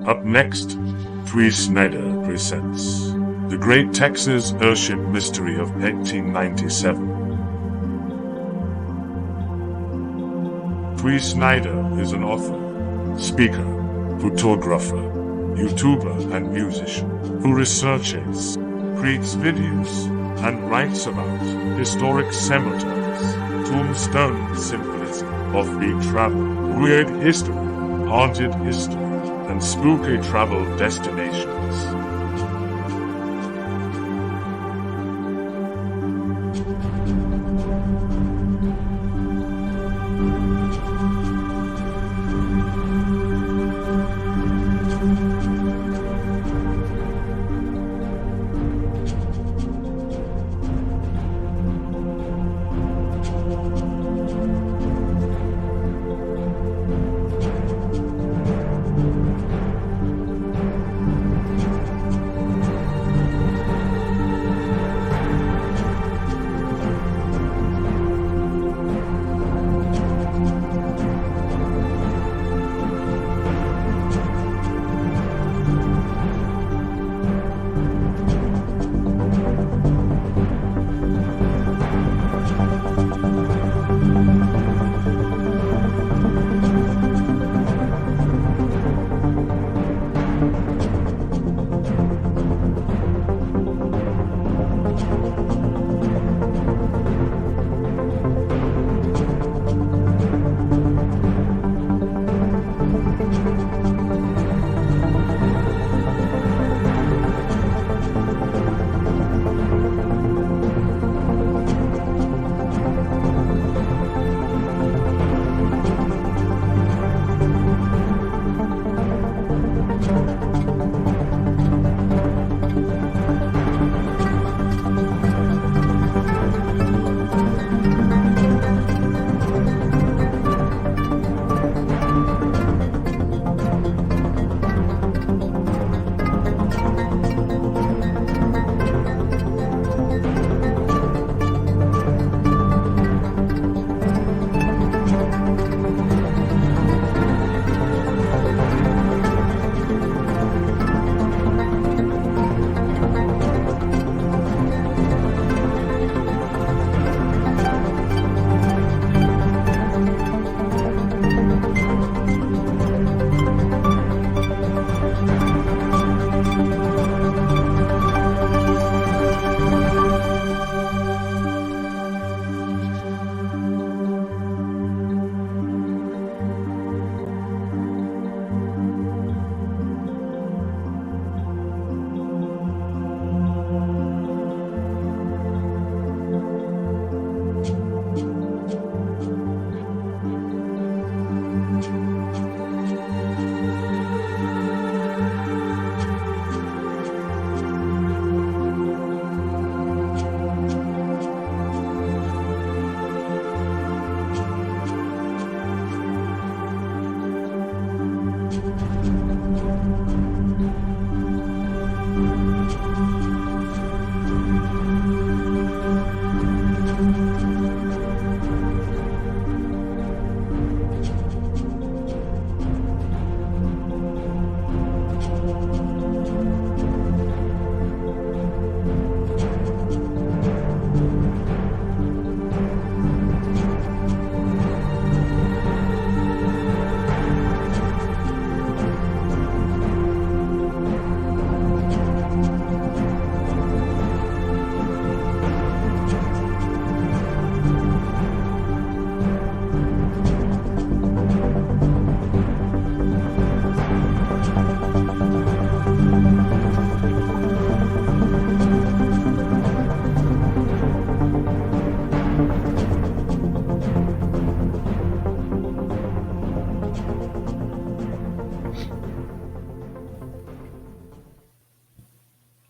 Up next, Tui Snider presents The Great Texas Airship Mystery of 1897. Tui Snider is an author, speaker, photographer, YouTuber, and musician who researches, creates videos, and writes about historic cemeteries, tombstone symbolism, offbeat travel, weird history, haunted history, and spooky travel destinations.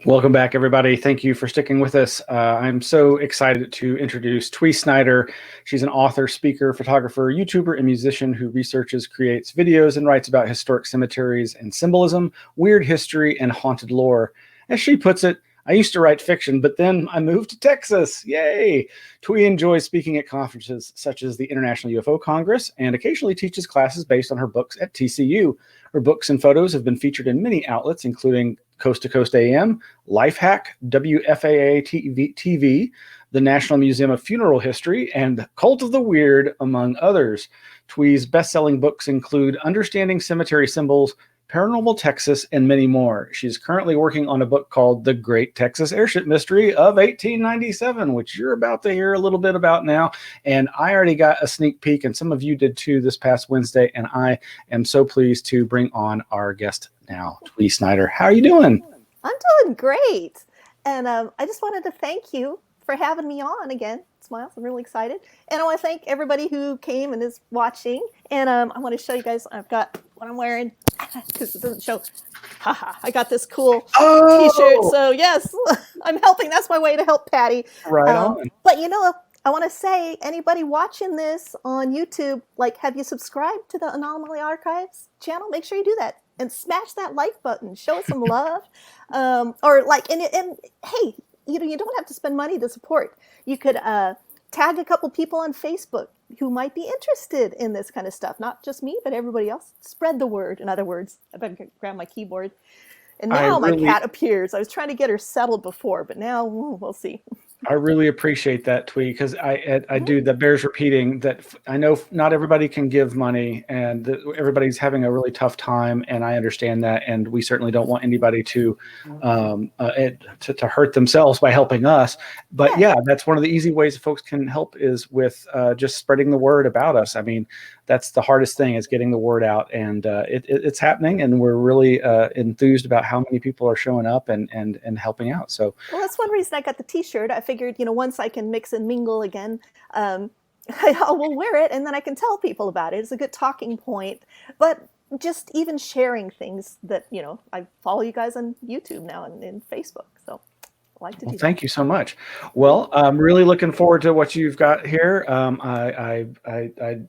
Welcome back, everybody. Thank you for sticking with us. I'm so excited to introduce Tui Snider. She's an author, speaker, photographer, YouTuber, and musician who researches, creates videos, and writes about historic cemeteries and symbolism, weird history, and haunted lore. As she puts it, I used to write fiction, but then I moved to Texas. Yay! Tui enjoys speaking at conferences such as the International UFO Congress and occasionally teaches classes based on her books at TCU. Her books and photos have been featured in many outlets, including Coast to Coast AM, Lifehack, WFAA TV, the National Museum of Funeral History, and Cult of the Weird, among others. Tui's best-selling books include Understanding Cemetery Symbols, Paranormal Texas, and many more. She's currently working on a book called The Great Texas Airship Mystery of 1897, which you're about to hear a little bit about now. And I already got a sneak peek, and some of you did too this past Wednesday, and I am so pleased to bring on our guest now, Tui Snider. How are you doing? I'm doing great. And I just wanted to thank you for having me on again. Smiles, I'm really excited. And I want to thank everybody who came and is watching. And I want to show you guys, I've got what I'm wearing, because it doesn't show. Haha, I got this cool t-shirt. So yes, I'm helping. That's my way to help Patty. Right on. But you know, I want to say, anybody watching this on YouTube, like, have you subscribed to the Anomaly Archives channel? Make sure you do that. And smash that like button. Show us some love. Or like, and hey, you know, you don't have to spend money to support. You could tag a couple people on Facebook who might be interested in this kind of stuff. Not just me, but everybody else. Spread the word. In other words, I better grab my keyboard. And now my cat appears. I was trying to get her settled before, but now we'll see. I really appreciate that, Twee, because I do, that bears repeating, that I know not everybody can give money, and everybody's having a really tough time, and I understand that, and we certainly don't want anybody to hurt themselves by helping us. But yeah, that's one of the easy ways folks can help is with just spreading the word about us. I mean, that's the hardest thing, is getting the word out, and it's happening, and we're really enthused about how many people are showing up and helping out. So, well, that's one reason I got the T-shirt. I figured, you know, once I can mix and mingle again, I will wear it, and then I can tell people about it. It's a good talking point. But just even sharing things that, you know, I follow you guys on YouTube now and Facebook, so I like to do that. Thank you so much. Well, I'm really looking forward to what you've got here. I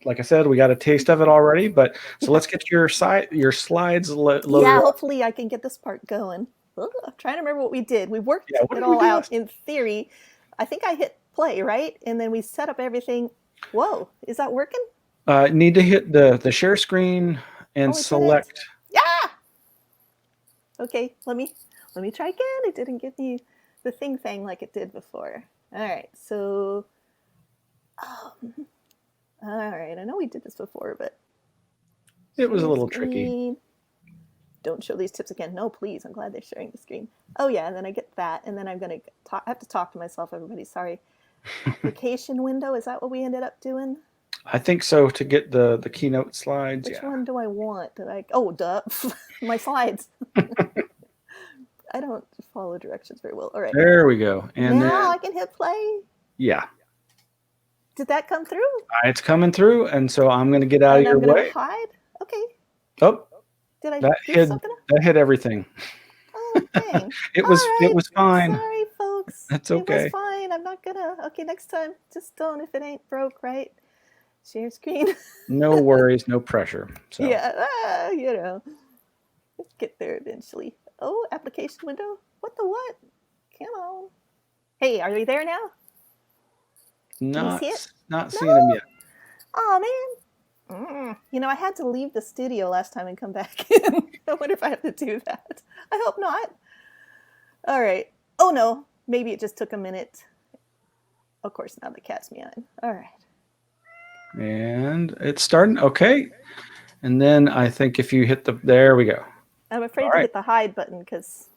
like I said, we got a taste of it already, but so let's get your slides loaded. Yeah, hopefully I can get this part going. I'm trying to remember what we did. We worked it all out in theory. I think I hit play, right? And then we set up everything. Whoa, is that working? Need to hit the share screen and select. Yeah. Okay, let me try again. It didn't give me the thing like it did before. All right, so all right, I know we did this before, but it was a little tricky. Don't show these tips again. No, please. I'm glad they're sharing the screen. Oh yeah, and then I get that, and then I'm gonna I have to talk to myself. Everybody, sorry. Application window. Is that what we ended up doing? I think so. To get the keynote slides. Which one do I want? Duh, my slides. I don't follow directions very well. All right. There we go. And now then, I can hit play. Yeah. Did that come through? It's coming through, and so I'm going to get out of your way. Hide. Okay. Oh. Did I do something? That hit everything. Oh, dang. It was fine. Sorry, folks. That's okay. It was fine. I'm not gonna. Okay, next time, just don't if it ain't broke, right? Share screen. No worries, no pressure. So. Yeah, you know, let's get there eventually. Oh, application window. What the what? Come on. Hey, are we there now? Not see it? Not seeing them yet. Oh man. You know, I had to leave the studio last time and come back in. I wonder if I have to do that. I hope not. All right. Oh no, maybe it just took a minute. Of course, now the cat's meowing. All right. And it's starting. Okay. And then I think if you hit there we go. I'm afraid to hit the hide button because.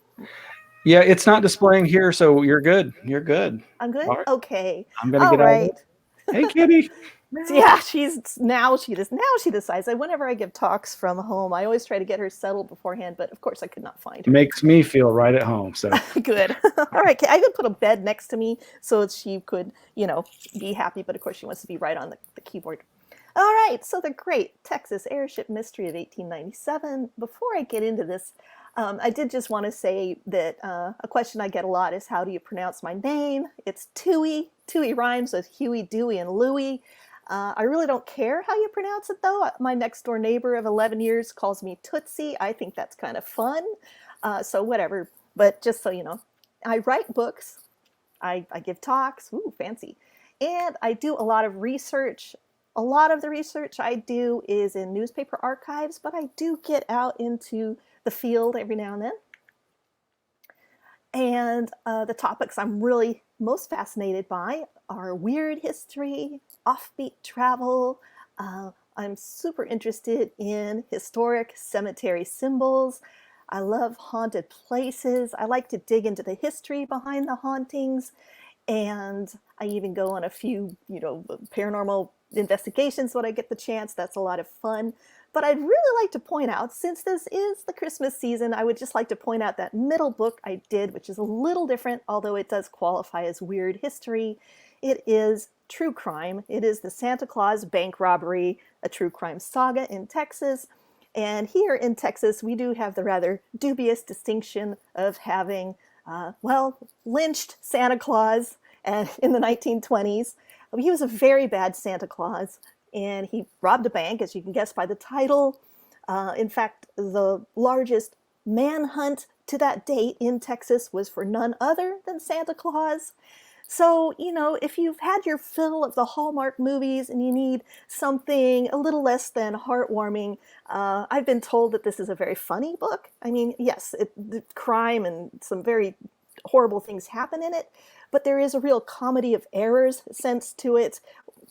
Yeah, it's not displaying here, so you're good. You're good. I'm good? Right. Okay. I'm going to get out of it. Hey, kitty. Yeah, she decides. Whenever I give talks from home, I always try to get her settled beforehand, but of course I could not find her. Makes me feel right at home. So good. All right, I could put a bed next to me so she could, you know, be happy, but of course she wants to be right on the keyboard. All right, so the Great Texas Airship Mystery of 1897. Before I get into this, I did just want to say that a question I get a lot is, how do you pronounce my name? It's Tui. Tui rhymes with Huey, Dewey, and Louie. I really don't care how you pronounce it, though. My next door neighbor of 11 years calls me Tootsie. I think that's kind of fun. So whatever. But just so you know. I write books. I give talks. Ooh, fancy. And I do a lot of research. A lot of the research I do is in newspaper archives, but I do get out into the field every now and then. And the topics I'm really most fascinated by are weird history, offbeat travel. I'm super interested in historic cemetery symbols. I love haunted places. I like to dig into the history behind the hauntings. And I even go on a few, paranormal investigations when I get the chance. That's a lot of fun. But I'd really like to point out, since this is the Christmas season, I would just like to point out that middle book I did, which is a little different, although it does qualify as weird history. It is true crime. It is the Santa Claus bank robbery, a true crime saga in Texas. And here in Texas, we do have the rather dubious distinction of having, lynched Santa Claus in the 1920s. He was a very bad Santa Claus. And he robbed a bank, as you can guess by the title. In fact, the largest manhunt to that date in Texas was for none other than Santa Claus. So, if you've had your fill of the Hallmark movies and you need something a little less than heartwarming, I've been told that this is a very funny book. I mean, yes, the crime and some very horrible things happen in it, but there is a real comedy of errors sense to it.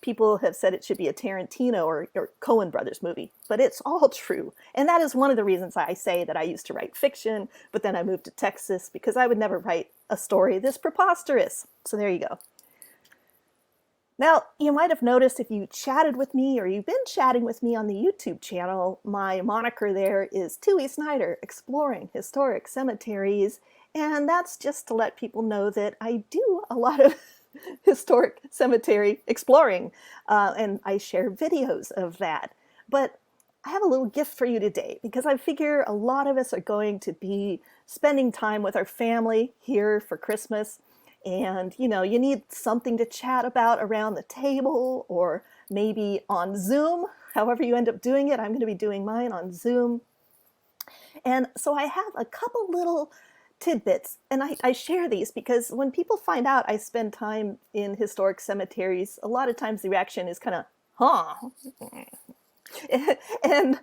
People have said it should be a Tarantino or Coen Brothers movie, but it's all true. And that is one of the reasons I say that I used to write fiction, but then I moved to Texas because I would never write a story this preposterous. So there you go. Now, you might have noticed if you chatted with me or you've been chatting with me on the YouTube channel, my moniker there is Tui Snider, Exploring Historic Cemeteries. And that's just to let people know that I do a lot of historic cemetery exploring, and I share videos of that. But I have a little gift for you today, because I figure a lot of us are going to be spending time with our family here for Christmas, and you need something to chat about around the table, or maybe on Zoom. However you end up doing it, I'm going to be doing mine on Zoom. And so I have a couple little tidbits, and I share these because when people find out I spend time in historic cemeteries, a lot of times the reaction is kind of, huh? And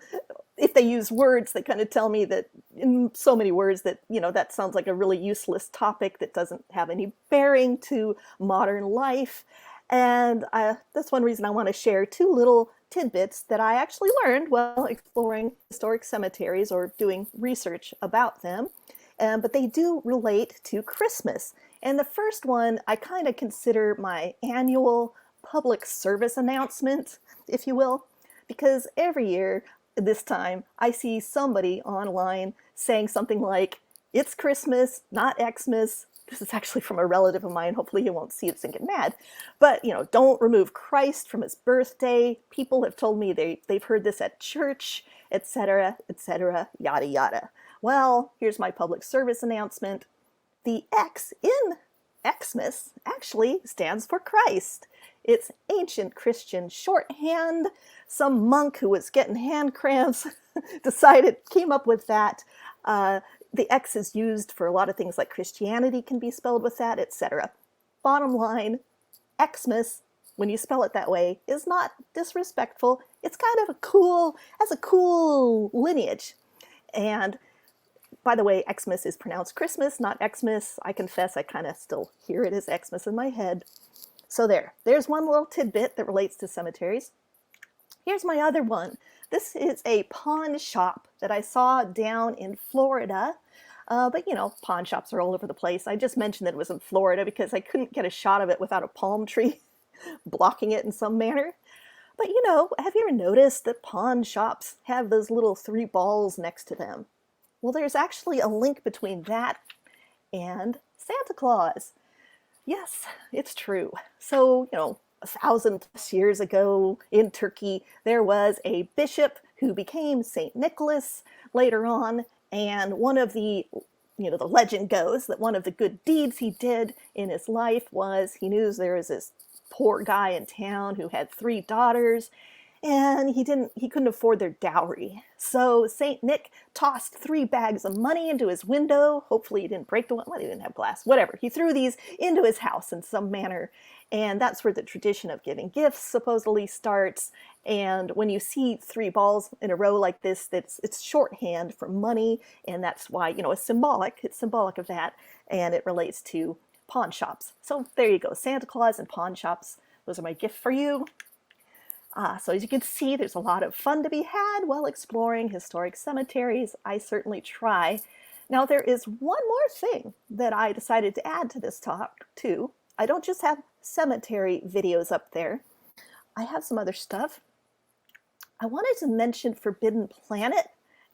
if they use words that kind of tell me that, in so many words, that, that sounds like a really useless topic that doesn't have any bearing to modern life. And that's one reason I want to share two little tidbits that I actually learned while exploring historic cemeteries or doing research about them. But they do relate to Christmas. And the first one I kind of consider my annual public service announcement, if you will, because every year at this time I see somebody online saying something like, "It's Christmas, not Xmas." This is actually from a relative of mine. Hopefully you won't see this and get mad. But, don't remove Christ from his birthday. People have told me they've heard this at church, etc., yada, yada. Well, here's my public service announcement. The X in Xmas actually stands for Christ. It's ancient Christian shorthand. Some monk who was getting hand cramps came up with that. The X is used for a lot of things, like Christianity can be spelled with that, etc. Bottom line, Xmas, when you spell it that way, is not disrespectful. It's kind of has a cool lineage. And by the way, Xmas is pronounced Christmas, not Xmas. I confess I kind of still hear it as Xmas in my head. So there's one little tidbit that relates to cemeteries. Here's my other one. This is a pawn shop that I saw down in Florida. But pawn shops are all over the place. I just mentioned that it was in Florida because I couldn't get a shot of it without a palm tree blocking it in some manner. But have you ever noticed that pawn shops have those little 3 balls next to them? Well, there's actually a link between that and Santa Claus. Yes, it's true. So, 1,000+ years ago in Turkey, there was a bishop who became St. Nicholas later on, and one of the, the legend goes that one of the good deeds he did in his life was he knew there was this poor guy in town who had 3 daughters, and he couldn't afford their dowry. So Saint Nick tossed 3 bags of money into his window. Hopefully he didn't break the one. Well, he didn't have glass. Whatever. He threw these into his house in some manner, and that's where the tradition of giving gifts supposedly starts. And when you see 3 balls in a row like this, it's shorthand for money, and that's why, it's symbolic. It's symbolic of that, and it relates to pawn shops. So there you go, Santa Claus and pawn shops. Those are my gift for you. So as you can see, there's a lot of fun to be had while exploring historic cemeteries. I certainly try. Now there is one more thing that I decided to add to this talk too. I don't just have cemetery videos up there. I have some other stuff. I wanted to mention Forbidden Planet,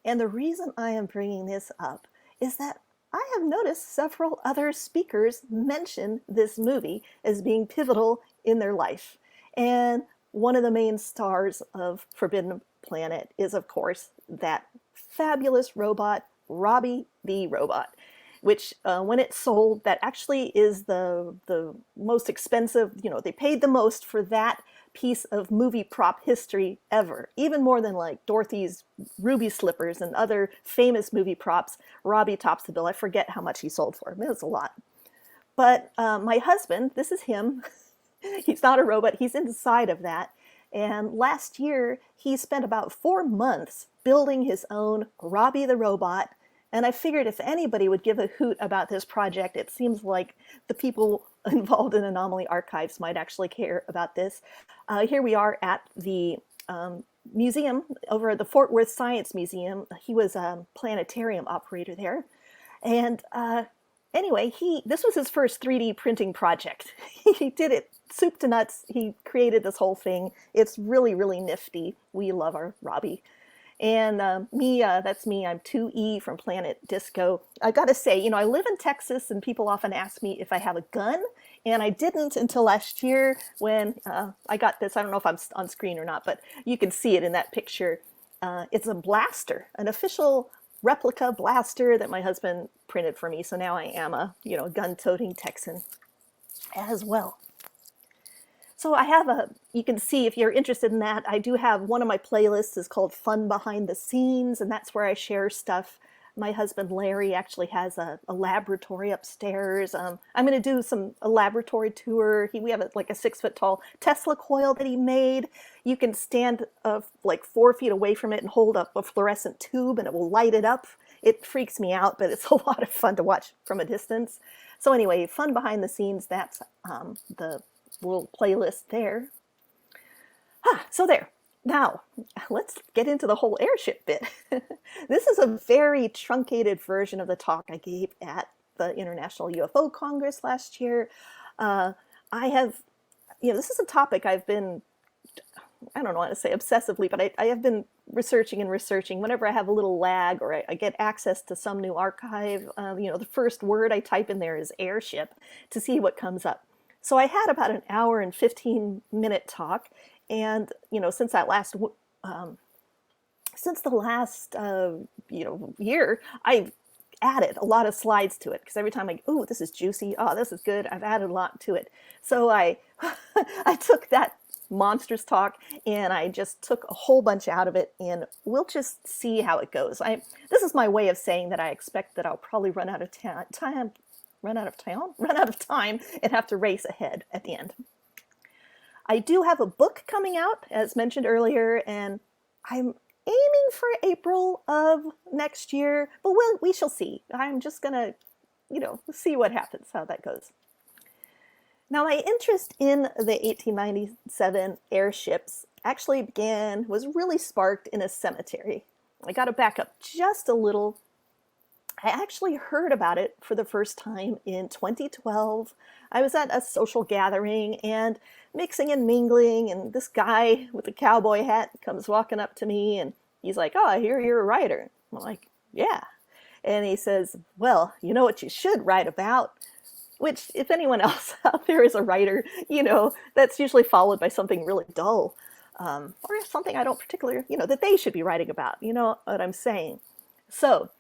and the reason I am bringing this up is that I have noticed several other speakers mention this movie as being pivotal in their life. And one of the main stars of Forbidden Planet is, of course, that fabulous robot, Robbie the Robot, which when it sold, that actually is the most expensive, they paid the most for that piece of movie prop history ever. Even more than like Dorothy's ruby slippers and other famous movie props, Robbie tops the bill. I forget how much he sold for. It was a lot. But my husband, this is him. He's not a robot. He's inside of that. And last year, he spent about 4 months building his own Robbie the Robot. And I figured if anybody would give a hoot about this project, it seems like the people involved in Anomaly Archives might actually care about this. Here we are at the museum over at the Fort Worth Science Museum. He was a planetarium operator there. And anyway, this was his first 3D printing project. He did it soup to nuts. He created this whole thing. It's really, really nifty. We love our Robbie. And me, that's me. I'm 2E from Planet Disco. I gotta say, I live in Texas, and people often ask me if I have a gun, and I didn't until last year when I got this. I don't know if I'm on screen or not, but you can see it in that picture. It's a blaster, an official replica blaster that my husband printed for me. So now I am a, gun-toting Texan as well. So I have you can see if you're interested in that, I do have one of my playlists is called Fun Behind the Scenes, and that's where I share stuff. My husband Larry actually has a laboratory upstairs. I'm going to do a laboratory tour. We have like a 6-foot-tall Tesla coil that he made. You can stand like 4 feet away from it and hold up a fluorescent tube, and it will light it up. It freaks me out, but it's a lot of fun to watch from a distance. So anyway, Fun Behind the Scenes, that's the little playlist there. So there. Now, let's get into the whole airship bit. This is a very truncated version of the talk I gave at the International UFO Congress last year. I have, this is a topic I've been, I don't want to say obsessively, but I have been researching and researching. Whenever I have a little lag or I get access to some new archive, the first word I type in there is airship to see what comes up. So I had about an hour and 15-minute talk, and since the last year, I've added a lot of slides to it because every time this is juicy, this is good, I've added a lot to it. So I took that monstrous talk and I just took a whole bunch out of it, and we'll just see how it goes. This is my way of saying that I expect that I'll probably run out of time and have to race ahead at the end. I do have a book coming out, as mentioned earlier, and I'm aiming for April of next year, but we shall see. I'm just gonna, see what happens, how that goes. Now, my interest in the 1897 airships actually was really sparked in a cemetery. I got to back up just a little. I actually heard about it for the first time in 2012. I was at a social gathering and mixing and mingling, and this guy with a cowboy hat comes walking up to me, and he's like, "Oh, I hear you're a writer." I'm like, "Yeah." And he says, "Well, you know what you should write about?" Which, if anyone else out there is a writer, that's usually followed by something really dull, or something I don't particularly, that they should be writing about. You know what I'm saying? So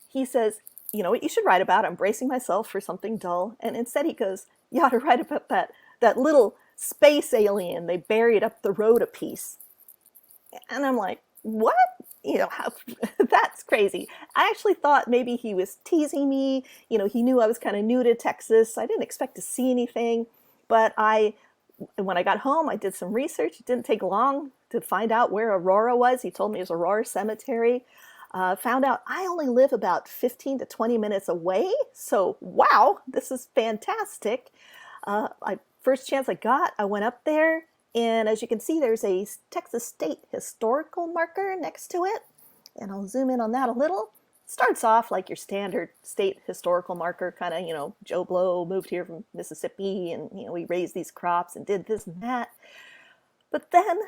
he says, "You know what you should write about? I'm bracing myself for something dull." And instead he goes, "You ought to write about that little space alien. They buried up the road a piece. And I'm like, what? You know, how, that's crazy. I actually thought maybe he was teasing me. You know, he knew I was kind of new to Texas. I didn't expect to see anything. But when I got home, I did some research. It didn't take long to find out where Aurora was. He told me it was Aurora Cemetery. Found out I only live about 15 to 20 minutes away. So, wow, this is fantastic. First chance I got, I went up there. And as you can see, there's a Texas State historical marker next to it. And I'll zoom in on that a little. Starts off like your standard state historical marker, kind of, you know, Joe Blow moved here from Mississippi and, you know, we raised these crops and did this and that. But then,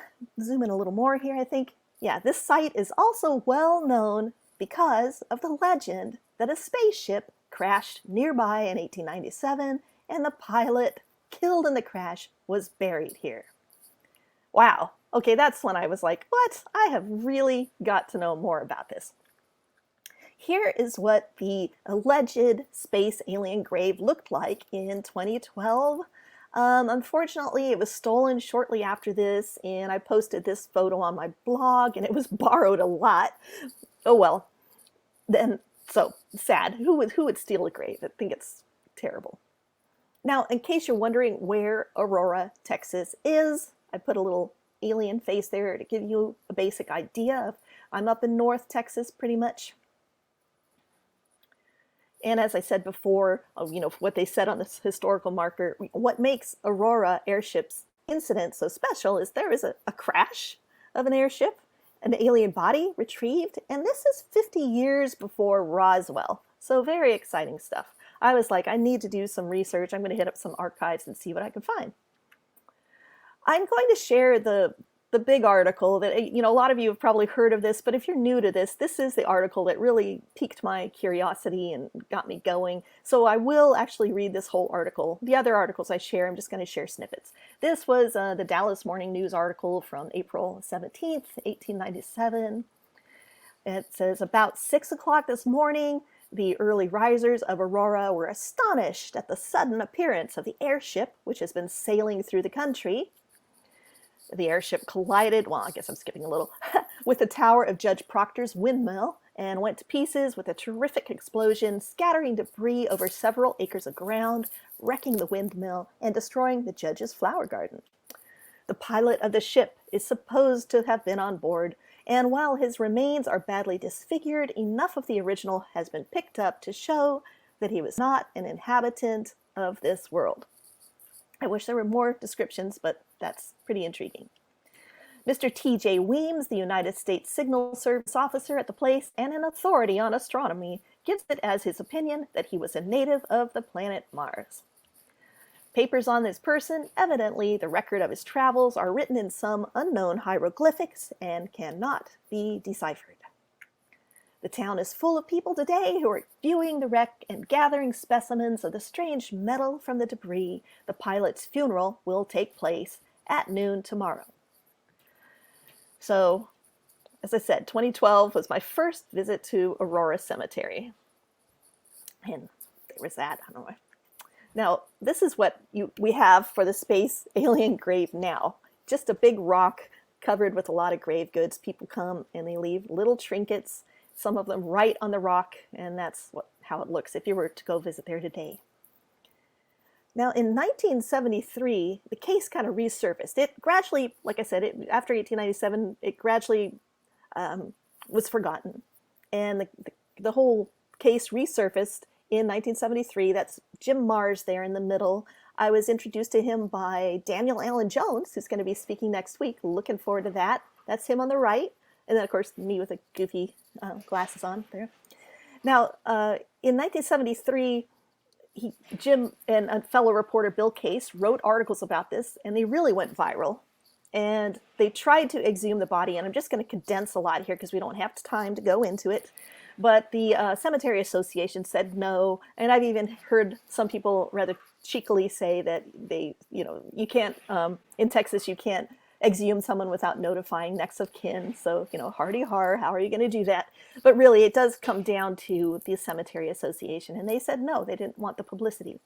zoom in a little more here, I think. Yeah, this site is also well known because of the legend that a spaceship crashed nearby in 1897 and the pilot killed in the crash was buried here. Wow. Okay, that's when I was like, what? I have really got to know more about this. Here is what the alleged space alien grave looked like in 2012. Unfortunately, it was stolen shortly after this, and I posted this photo on my blog, and it was borrowed a lot. Oh well. Then, so sad. Who would steal a grave? I think it's terrible. Now, in case you're wondering where Aurora, Texas is, I put a little alien face there to give you a basic idea of, I'm up in North Texas pretty much. And as I said before, you know, what they said on this historical marker, what makes Aurora Airship's incident so special is there is a crash of an airship, an alien body retrieved, and this is 50 years before Roswell. So very exciting stuff. I was like, I need to do some research. I'm going to hit up some archives and see what I can find. I'm going to share the big article that, you know, a lot of you have probably heard of this, but if you're new to this, this is the article that really piqued my curiosity and got me going. So I will actually read this whole article. The other articles I share, I'm just going to share snippets. This was the Dallas Morning News article from April 17th, 1897. It says, about 6 o'clock this morning, the early risers of Aurora were astonished at the sudden appearance of the airship, which has been sailing through the country. The airship collided, well, I guess I'm skipping a little, with the tower of Judge Proctor's windmill and went to pieces with a terrific explosion, scattering debris over several acres of ground, wrecking the windmill, and destroying the judge's flower garden. The pilot of the ship is supposed to have been on board, and while his remains are badly disfigured, enough of the original has been picked up to show that he was not an inhabitant of this world. I wish there were more descriptions, but that's pretty intriguing. Mr. T.J. Weems, the United States Signal Service officer at the place and an authority on astronomy, gives it as his opinion that he was a native of the planet Mars. Papers on this person, evidently the record of his travels, are written in some unknown hieroglyphics and cannot be deciphered. The town is full of people today who are viewing the wreck and gathering specimens of the strange metal from the debris. The pilot's funeral will take place at noon tomorrow. So, as I said, 2012 was my first visit to Aurora Cemetery. And there was that. I don't know. Now, this is what we have for the space alien grave now. Just a big rock covered with a lot of grave goods. People come and they leave little trinkets, some of them right on the rock, and that's how it looks if you were to go visit there today. Now, in 1973, the case kind of resurfaced. It gradually, like I said, after 1897, it gradually was forgotten. And the whole case resurfaced in 1973. That's Jim Mars there in the middle. I was introduced to him by Daniel Allen Jones, who's going to be speaking next week. Looking forward to that. That's him on the right. And then, of course, me with the goofy glasses on there. Now, in 1973, Jim and a fellow reporter, Bill Case, wrote articles about this, and they really went viral. And they tried to exhume the body, and I'm just going to condense a lot here because we don't have time to go into it. But the Cemetery Association said no, and I've even heard some people rather cheekily say that you can't, in Texas, you can't exhume someone without notifying next of kin. So, hardy har, how are you going to do that? But really, it does come down to the Cemetery Association. And they said no, they didn't want the publicity.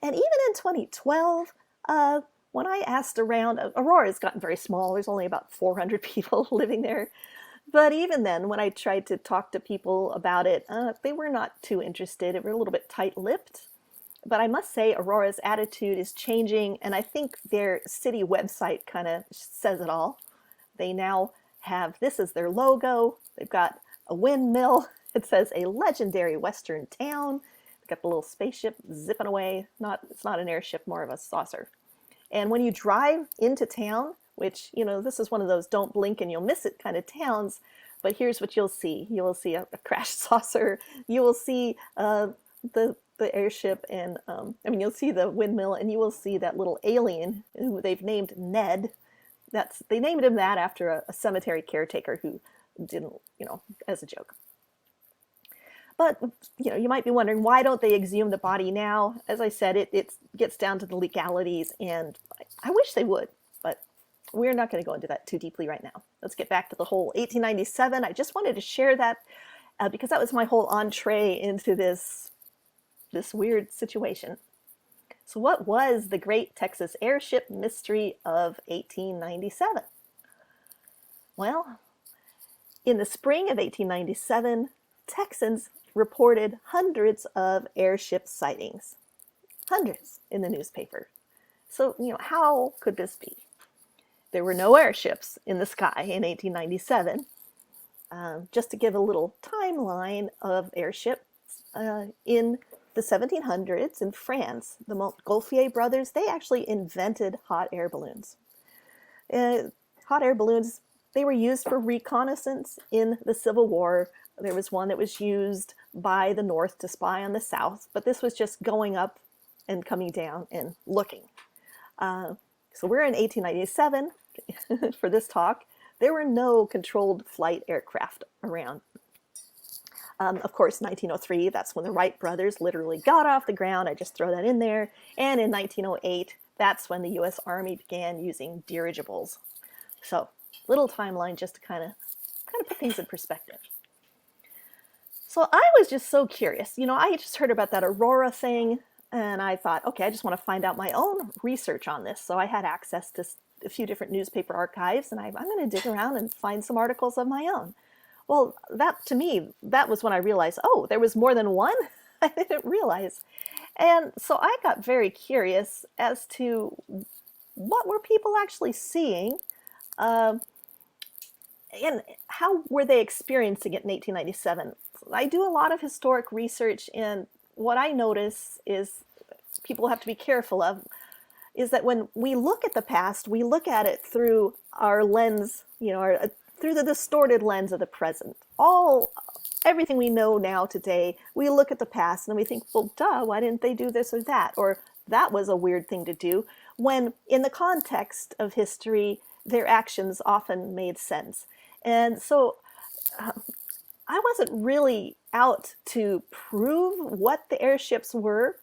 And even in 2012, When I asked around, Aurora's gotten very small. There's only about 400 people living there. But even then, when I tried to talk to people about it, they were not too interested. They were a little bit tight-lipped. But I must say, Aurora's attitude is changing, and I think their city website kind of says it all. They now have this as their logo. They've got a windmill. It says a legendary western town. They've got the little spaceship zipping away. It's not an airship, more of a saucer. And when you drive into town, which, you know, this is one of those don't blink and you'll miss it kind of towns, but here's what you'll see. You will see a crashed saucer. You will see the airship, and you'll see the windmill, and you will see that little alien who they've named Ned. They named him that after a cemetery caretaker who didn't, as a joke. But, you might be wondering, why don't they exhume the body now? As I said, it gets down to the legalities, and I wish they would, but we're not going to go into that too deeply right now. Let's get back to the whole 1897. I just wanted to share that because that was my whole entree into this weird situation. So what was the Great Texas Airship Mystery of 1897? Well, in the spring of 1897, Texans reported hundreds of airship sightings. Hundreds in the newspaper. So, how could this be? There were no airships in the sky in 1897. Just to give a little timeline of airships, in the 1700s in France, the Montgolfier brothers, they actually invented hot air balloons. Hot air balloons, they were used for reconnaissance in the Civil War. There was one that was used by the North to spy on the South, but this was just going up and coming down and looking. So we're in 1897 for this talk. There were no controlled flight aircraft around. Of course, 1903, that's when the Wright brothers literally got off the ground. I just throw that in there. And in 1908, that's when the U.S. Army began using dirigibles. So, little timeline just to kind of put things in perspective. So I was just so curious. I just heard about that Aurora thing, and I thought, okay, I just want to find out my own research on this. So I had access to a few different newspaper archives, and I'm going to dig around and find some articles of my own. Well, to me, that was when I realized, oh, there was more than one? I didn't realize. And so I got very curious as to what were people actually seeing, and how were they experiencing it in 1897? I do a lot of historic research, and what I notice is people have to be careful of is that when we look at the past, we look at it through our lens, through the distorted lens of the present. Everything we know now today, we look at the past and we think, well, duh, why didn't they do this or that? Or that was a weird thing to do. When in the context of history, their actions often made sense. And so I wasn't really out to prove what the airships were.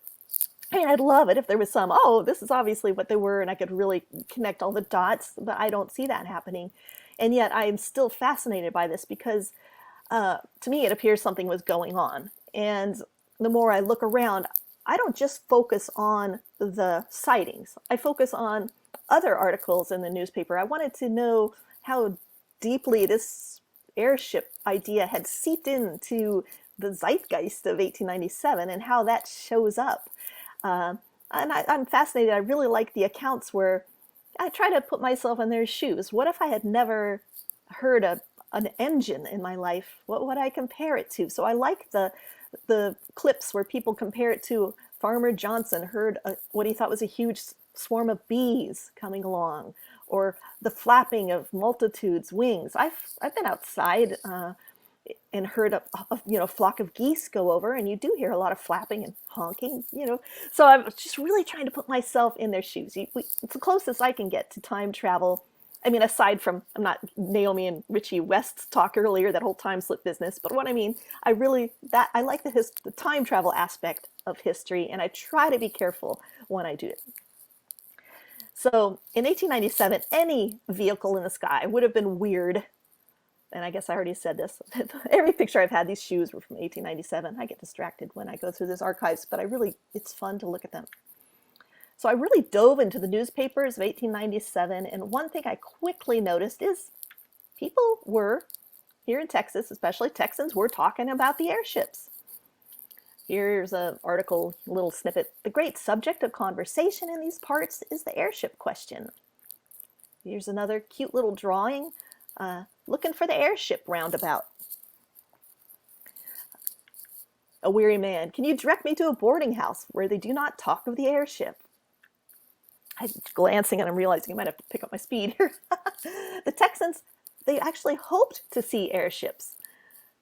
I'd love it if there was some, this is obviously what they were, and I could really connect all the dots, but I don't see that happening. And yet I'm still fascinated by this because to me it appears something was going on. And the more I look around, I don't just focus on the sightings. I focus on other articles in the newspaper. I wanted to know how deeply this airship idea had seeped into the zeitgeist of 1897 and how that shows up. And I'm fascinated. I really like the accounts where I try to put myself in their shoes. What if I had never heard an engine in my life? What would I compare it to? So I like the clips where people compare it to Farmer Johnson heard what he thought was a huge swarm of bees coming along, or the flapping of multitudes' wings. I've been outside and heard a flock of geese go over, and you do hear a lot of flapping and honking, So I'm just really trying to put myself in their shoes. It's the closest I can get to time travel. I mean, aside from, I'm not Naomi and Richie West's talk earlier, that whole time slip business, but what I mean, I like the time travel aspect of history, and I try to be careful when I do it. So in 1897, any vehicle in the sky would have been weird. And I guess I already said this. Every picture I've had, these shoes were from 1897. I get distracted when I go through these archives, but it's fun to look at them. So I really dove into the newspapers of 1897, and one thing I quickly noticed is people were, here in Texas, especially Texans, were talking about the airships. Here's an article, a little snippet. The great subject of conversation in these parts is the airship question. Here's another cute little drawing, looking for the airship roundabout. A weary man, can you direct me to a boarding house where they do not talk of the airship? I'm glancing and I'm realizing I might have to pick up my speed here. The Texans, they actually hoped to see airships.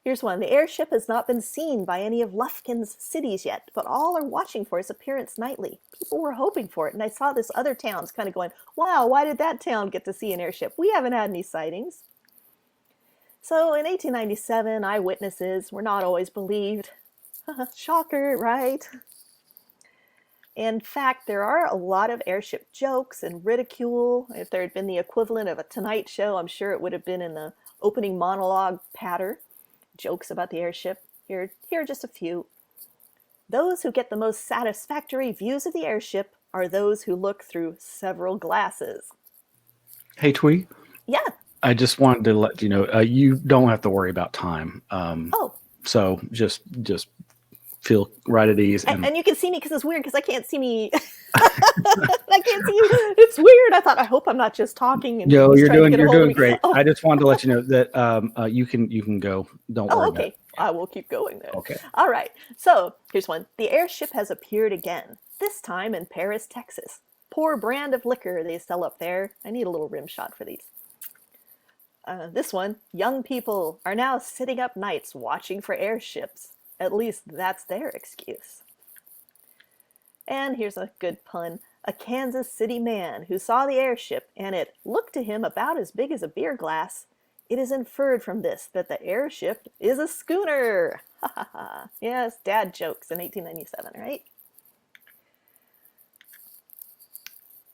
Here's one. The airship has not been seen by any of Lufkin's cities yet, but all are watching for its appearance nightly. People were hoping for it, and I saw this other towns kind of going, wow, why did that town get to see an airship? We haven't had any sightings. So in 1897, eyewitnesses were not always believed. Shocker, right? In fact, there are a lot of airship jokes and ridicule. If there had been the equivalent of a Tonight Show, I'm sure it would have been in the opening monologue patter. Jokes about the airship. Here are just a few. Those who get the most satisfactory views of the airship are those who look through several glasses. Hey, Tui. Yeah. I just wanted to let you know, you don't have to worry about time. So just feel right at ease. And you can see me because it's weird because I can't see me. I can't see you. It's weird. I thought, I hope I'm not just talking. And you're doing great. Oh. I just wanted to let you know that you can go. Don't worry. Okay. I will keep going then. Okay. All right. So here's one. The airship has appeared again, this time in Paris, Texas. Poor brand of liquor they sell up there. I need a little rim shot for these. This one, young people are now sitting up nights watching for airships. At least that's their excuse. And here's a good pun. A Kansas City man who saw the airship and it looked to him about as big as a beer glass. It is inferred from this that the airship is a schooner. Yes, dad jokes in 1897, right?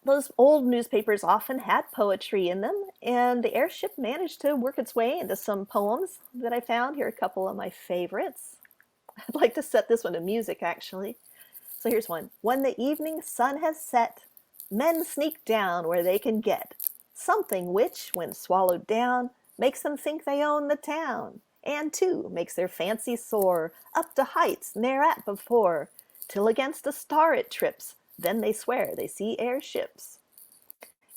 Those old newspapers often had poetry in them, and the airship managed to work its way into some poems that I found. Here are a couple of my favorites. I'd like to set this one to music, actually. So here's one. When the evening sun has set, men sneak down where they can get something which, when swallowed down, makes them think they own the town, and too makes their fancy soar up to heights ne'er at before, till against a star it trips. Then they swear they see airships.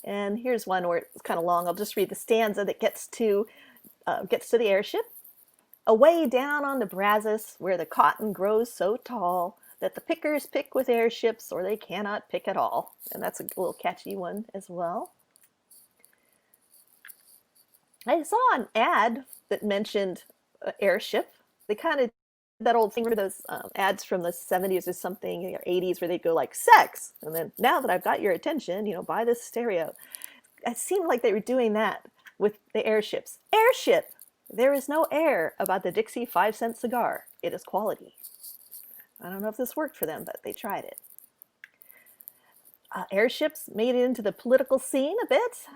And here's one where it's kind of long. I'll just read the stanza that gets to the airship. Away down on the Brazos, where the cotton grows so tall that the pickers pick with airships or they cannot pick at all. And that's a little catchy one as well. I saw an ad that mentioned airship. They kind of that old thing, remember those ads from the 70s or something, or 80s, where they'd go like, sex, and then, now that I've got your attention, buy this stereo. It seemed like they were doing that with the airships. Airship! There is no air about the Dixie 5-cent cigar. It is quality. I don't know if this worked for them, but they tried it. Airships made it into the political scene a bit.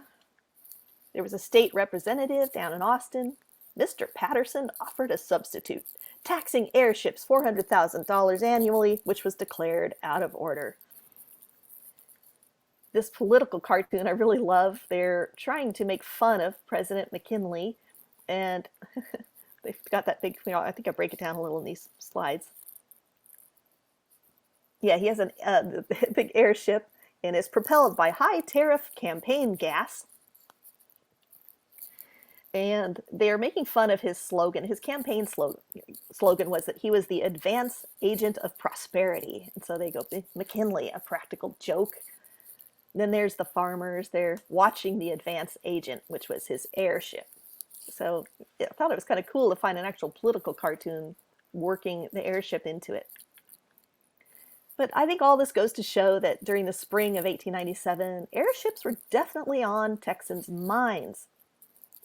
There was a state representative down in Austin. Mr. Patterson offered a substitute, taxing airships $400,000 annually, which was declared out of order. This political cartoon I really love. They're trying to make fun of President McKinley, and they've got that big, I think I break it down a little in these slides. Yeah, he has a big airship and is propelled by high tariff campaign gas. And they are making fun of his slogan. His campaign slogan was that he was the advance agent of prosperity. And so they go, McKinley, a practical joke. And then there's the farmers. They're watching the advance agent, which was his airship. So I thought it was kind of cool to find an actual political cartoon working the airship into it. But I think all this goes to show that during the spring of 1897, airships were definitely on Texans' minds.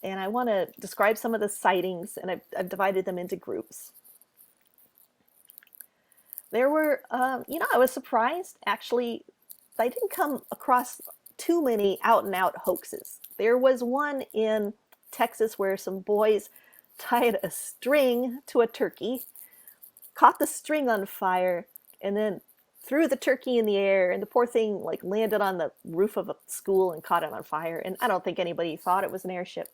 And I want to describe some of the sightings, and I've divided them into groups. There were, I was surprised, actually, I didn't come across too many out-and-out hoaxes. There was one in Texas where some boys tied a string to a turkey, caught the string on fire, and then threw the turkey in the air, and the poor thing like landed on the roof of a school and caught it on fire. And I don't think anybody thought it was an airship.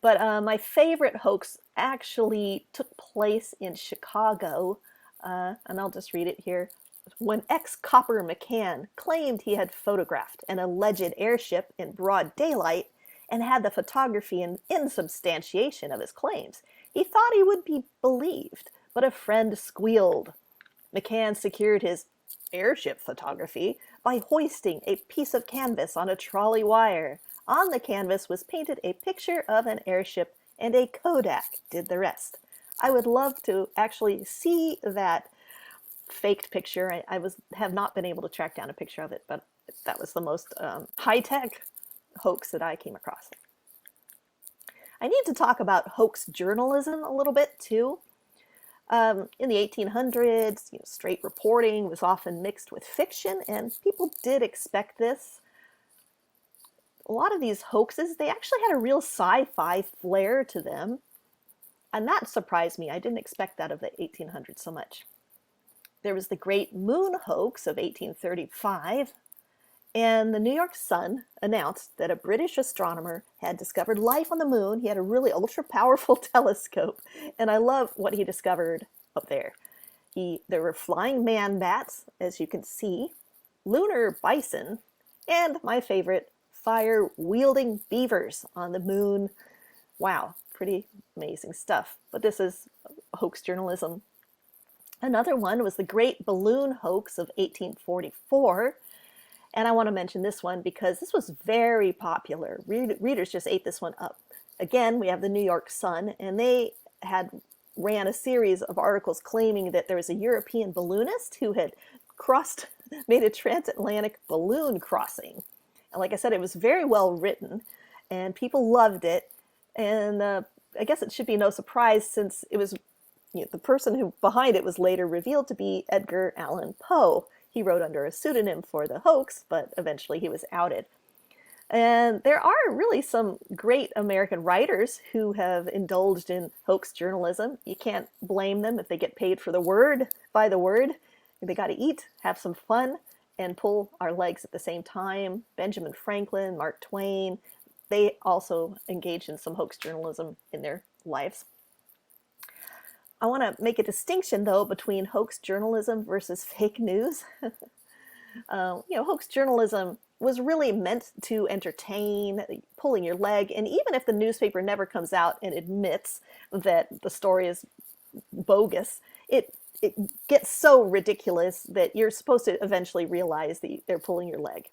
But my favorite hoax actually took place in Chicago, and I'll just read it here. When ex-copper McCann claimed he had photographed an alleged airship in broad daylight and had the photography in substantiation of his claims, he thought he would be believed, but a friend squealed. McCann secured his airship photography by hoisting a piece of canvas on a trolley wire. On the canvas was painted a picture of an airship, and a Kodak did the rest. I would love to actually see that faked picture. I have not been able to track down a picture of it, but that was the most high-tech hoax that I came across. I need to talk about hoax journalism a little bit too. In the 1800s, straight reporting was often mixed with fiction, and people did expect this. A lot of these hoaxes, they actually had a real sci-fi flair to them, and that surprised me. I didn't expect that of the 1800s so much. There was the Great Moon Hoax of 1835, and the New York Sun announced that a British astronomer had discovered life on the moon. He had a really ultra-powerful telescope, and I love what he discovered up there. There were flying man-bats, as you can see, lunar bison, and my favorite, fire-wielding beavers on the moon. Wow, pretty amazing stuff. But this is hoax journalism. Another one was the Great Balloon Hoax of 1844. And I want to mention this one because this was very popular. Readers just ate this one up. Again, we have the New York Sun, and they ran a series of articles claiming that there was a European balloonist who had made a transatlantic balloon crossing. And like I said, it was very well written, and people loved it. And I guess it should be no surprise, since it was the person who behind it was later revealed to be Edgar Allan Poe. He wrote under a pseudonym for the hoax, but eventually he was outed. And there are really some great American writers who have indulged in hoax journalism. You can't blame them if they get paid for by the word. They got to eat, have some fun, and pull our legs at the same time. Benjamin Franklin, Mark Twain, they also engaged in some hoax journalism in their lives. I want to make a distinction, though, between hoax journalism versus fake news. Hoax journalism was really meant to entertain, pulling your leg, and even if the newspaper never comes out and admits that the story is bogus, it gets so ridiculous that you're supposed to eventually realize that they're pulling your leg.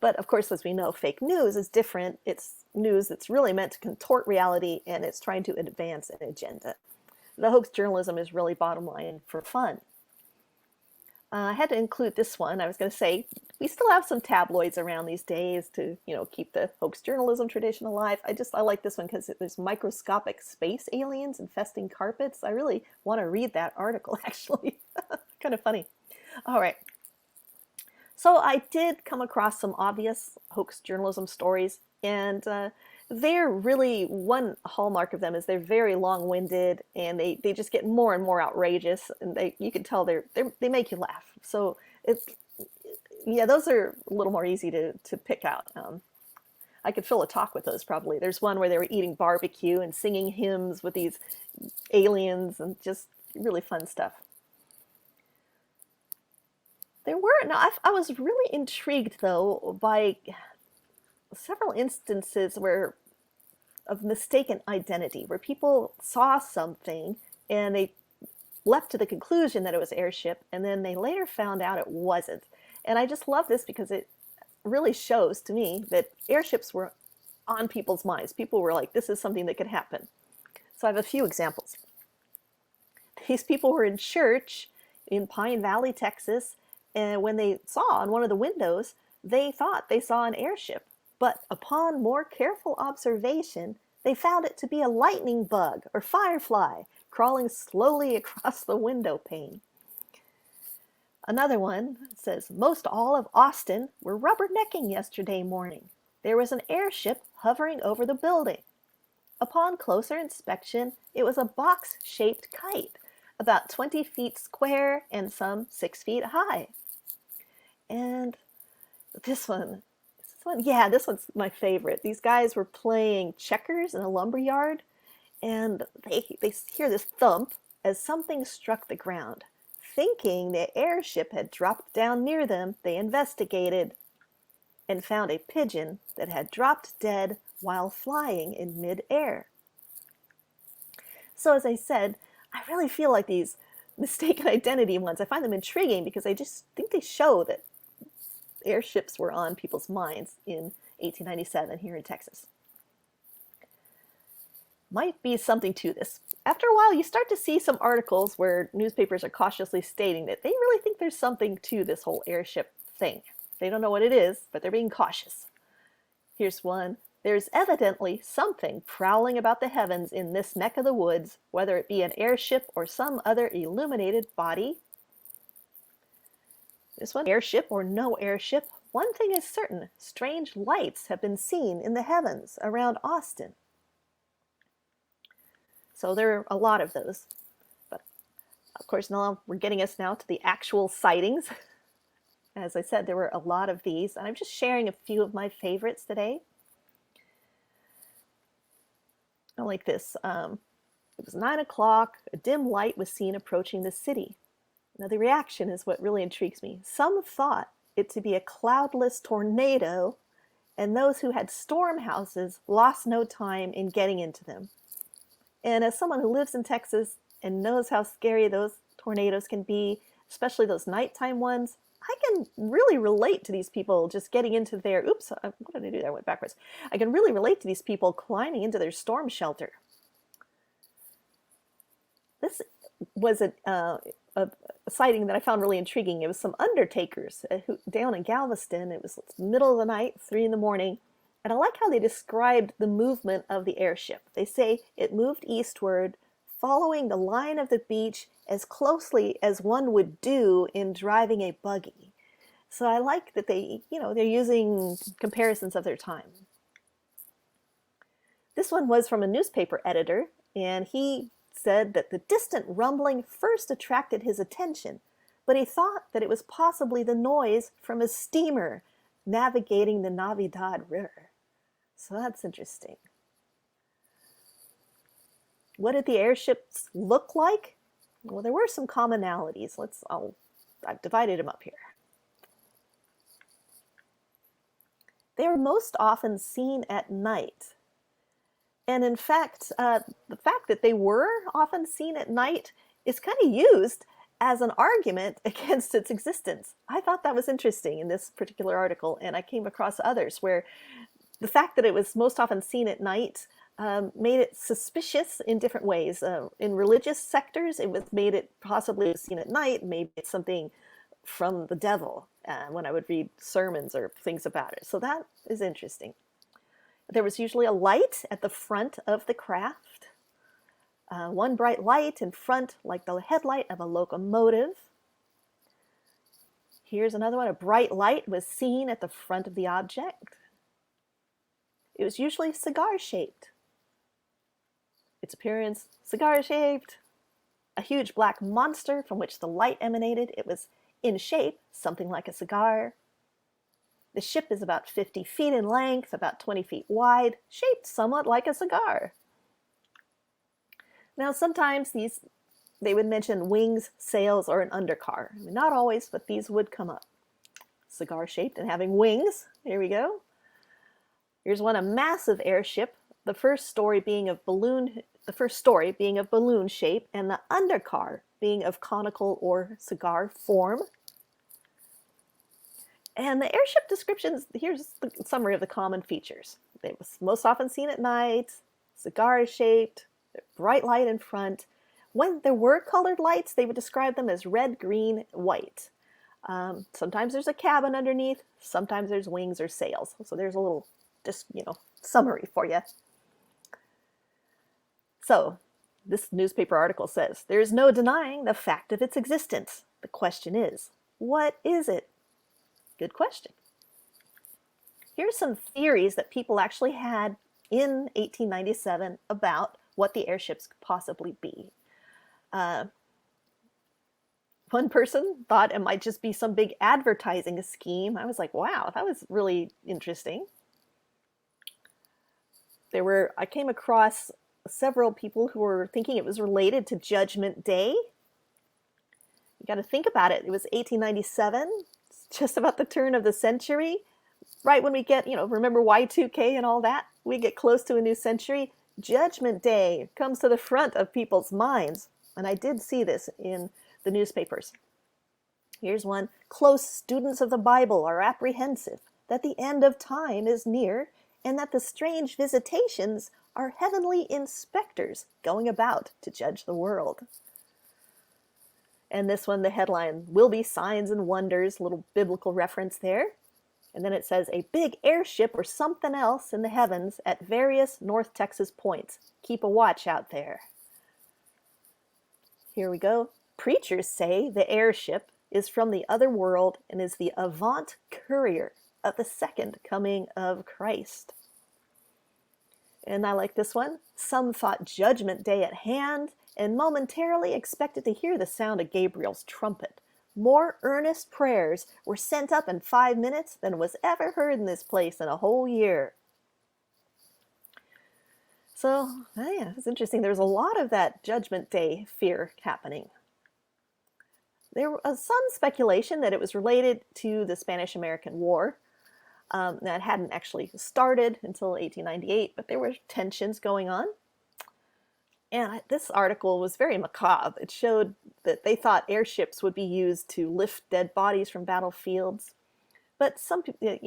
But of course, as we know, fake news is different. It's news that's really meant to contort reality, and it's trying to advance an agenda. The hoax journalism is really bottom line for fun. I had to include this one. I was going to say, we still have some tabloids around these days to, keep the hoax journalism tradition alive. I like this one because there's microscopic space aliens infesting carpets. I really want to read that article, actually. Kind of funny. All right. So I did come across some obvious hoax journalism stories, and they're really, one hallmark of them is they're very long-winded, and they just get more and more outrageous, and you can tell they make you laugh. So those are a little more easy to pick out. I could fill a talk with those probably. There's one where they were eating barbecue and singing hymns with these aliens, and just really fun stuff. I was really intrigued, though, by several instances of mistaken identity, where people saw something and they leapt to the conclusion that it was airship, and then they later found out it wasn't. And I just love this because it really shows to me that airships were on people's minds. People were like, this is something that could happen. So I have a few examples. These people were in church in Pine Valley, Texas, and when they saw on one of the windows, they thought they saw an airship. But upon more careful observation, they found it to be a lightning bug or firefly crawling slowly across the window pane. Another one says, most all of Austin were rubbernecking yesterday morning. There was an airship hovering over the building. Upon closer inspection, it was a box-shaped kite. about 20 feet square and some 6 feet high. And this one, yeah, this one's my favorite. These guys were playing checkers in a lumberyard, and they hear this thump as something struck the ground. Thinking the airship had dropped down near them, they investigated and found a pigeon that had dropped dead while flying in mid-air. So as I said, I really feel like these mistaken identity ones, I find them intriguing because I just think they show that airships were on people's minds in 1897 here in Texas. Might be something to this. After a while, you start to see some articles where newspapers are cautiously stating that they really think there's something to this whole airship thing. They don't know what it is, but they're being cautious. Here's one. There's evidently something prowling about the heavens in this neck of the woods, whether it be an airship or some other illuminated body. This one, airship or no airship, one thing is certain, strange lights have been seen in the heavens around Austin. So there are a lot of those. But of course, now we're getting us now to the actual sightings. As I said, there were a lot of these. I'm just sharing a few of my favorites today. I like this. It was 9 o'clock. A dim light was seen approaching the city. Now the reaction is what really intrigues me. Some thought it to be a cloudless tornado, and those who had storm houses lost no time in getting into them. And as someone who lives in Texas and knows how scary those tornadoes can be, especially those nighttime ones, I can really relate to these people just getting into their, oops, what did I do there? I went backwards. I can really relate to these people climbing into their storm shelter. This was a sighting that I found really intriguing. It was some undertakers down in Galveston. It was middle of the night, 3 in the morning. And I like how they described the movement of the airship. They say it moved eastward, following the line of the beach as closely as one would do in driving a buggy. So I like that they, they're using comparisons of their time. This one was from a newspaper editor, and he said that the distant rumbling first attracted his attention, but he thought that it was possibly the noise from a steamer navigating the Navidad River. So that's interesting. What did the airships look like? Well, there were some commonalities. I've divided them up here. They were most often seen at night. And in fact, the fact that they were often seen at night is kind of used as an argument against its existence. I thought that was interesting in this particular article, and I came across others where the fact that it was most often seen at night made it suspicious in different ways. In religious sectors, it was made it possibly seen at night. Maybe it's something from the devil when I would read sermons or things about it. So that is interesting. There was usually a light at the front of the craft. One bright light in front, like the headlight of a locomotive. Here's another one. A bright light was seen at the front of the object. It was usually cigar-shaped. Its appearance, cigar-shaped. A huge black monster from which the light emanated. It was in shape, something like a cigar. The ship is about 50 feet in length, about 20 feet wide, shaped somewhat like a cigar. Now, sometimes they would mention wings, sails, or an undercar. I mean, not always, but these would come up. Cigar-shaped and having wings. Here we go. Here's one, a massive airship. The first story being of balloon shape, and the undercar being of conical or cigar form. And the airship descriptions, here's the summary of the common features. It was most often seen at night, cigar-shaped, bright light in front. When there were colored lights, they would describe them as red, green, white. Sometimes there's a cabin underneath, sometimes there's wings or sails. So there's a little, summary for you. So, this newspaper article says, there is no denying the fact of its existence. The question is, what is it? Good question. Here's some theories that people actually had in 1897 about what the airships could possibly be. One person thought it might just be some big advertising scheme. I was like, wow, that was really interesting. I came across several people who were thinking it was related to Judgment Day. You got to think about it. It was 1897, it's just about the turn of the century. Right when we get, remember Y2K and all that? We get close to a new century. Judgment Day comes to the front of people's minds. And I did see this in the newspapers. Here's one. Close students of the Bible are apprehensive that the end of time is near and that the strange visitations are heavenly inspectors going about to judge the world. And this one, the headline, will be signs and wonders, little biblical reference there. And then it says, a big airship or something else in the heavens at various North Texas points. Keep a watch out there. Here we go. Preachers say the airship is from the other world and is the avant courier of the second coming of Christ. And I like this one. Some thought Judgment Day at hand and momentarily expected to hear the sound of Gabriel's trumpet. More earnest prayers were sent up in 5 minutes than was ever heard in this place in a whole year. So, yeah, it's interesting. There's a lot of that Judgment Day fear happening. There was some speculation that it was related to the Spanish-American War. That hadn't actually started until 1898, but there were tensions going on. And this article was very macabre. It showed that they thought airships would be used to lift dead bodies from battlefields. But some people, here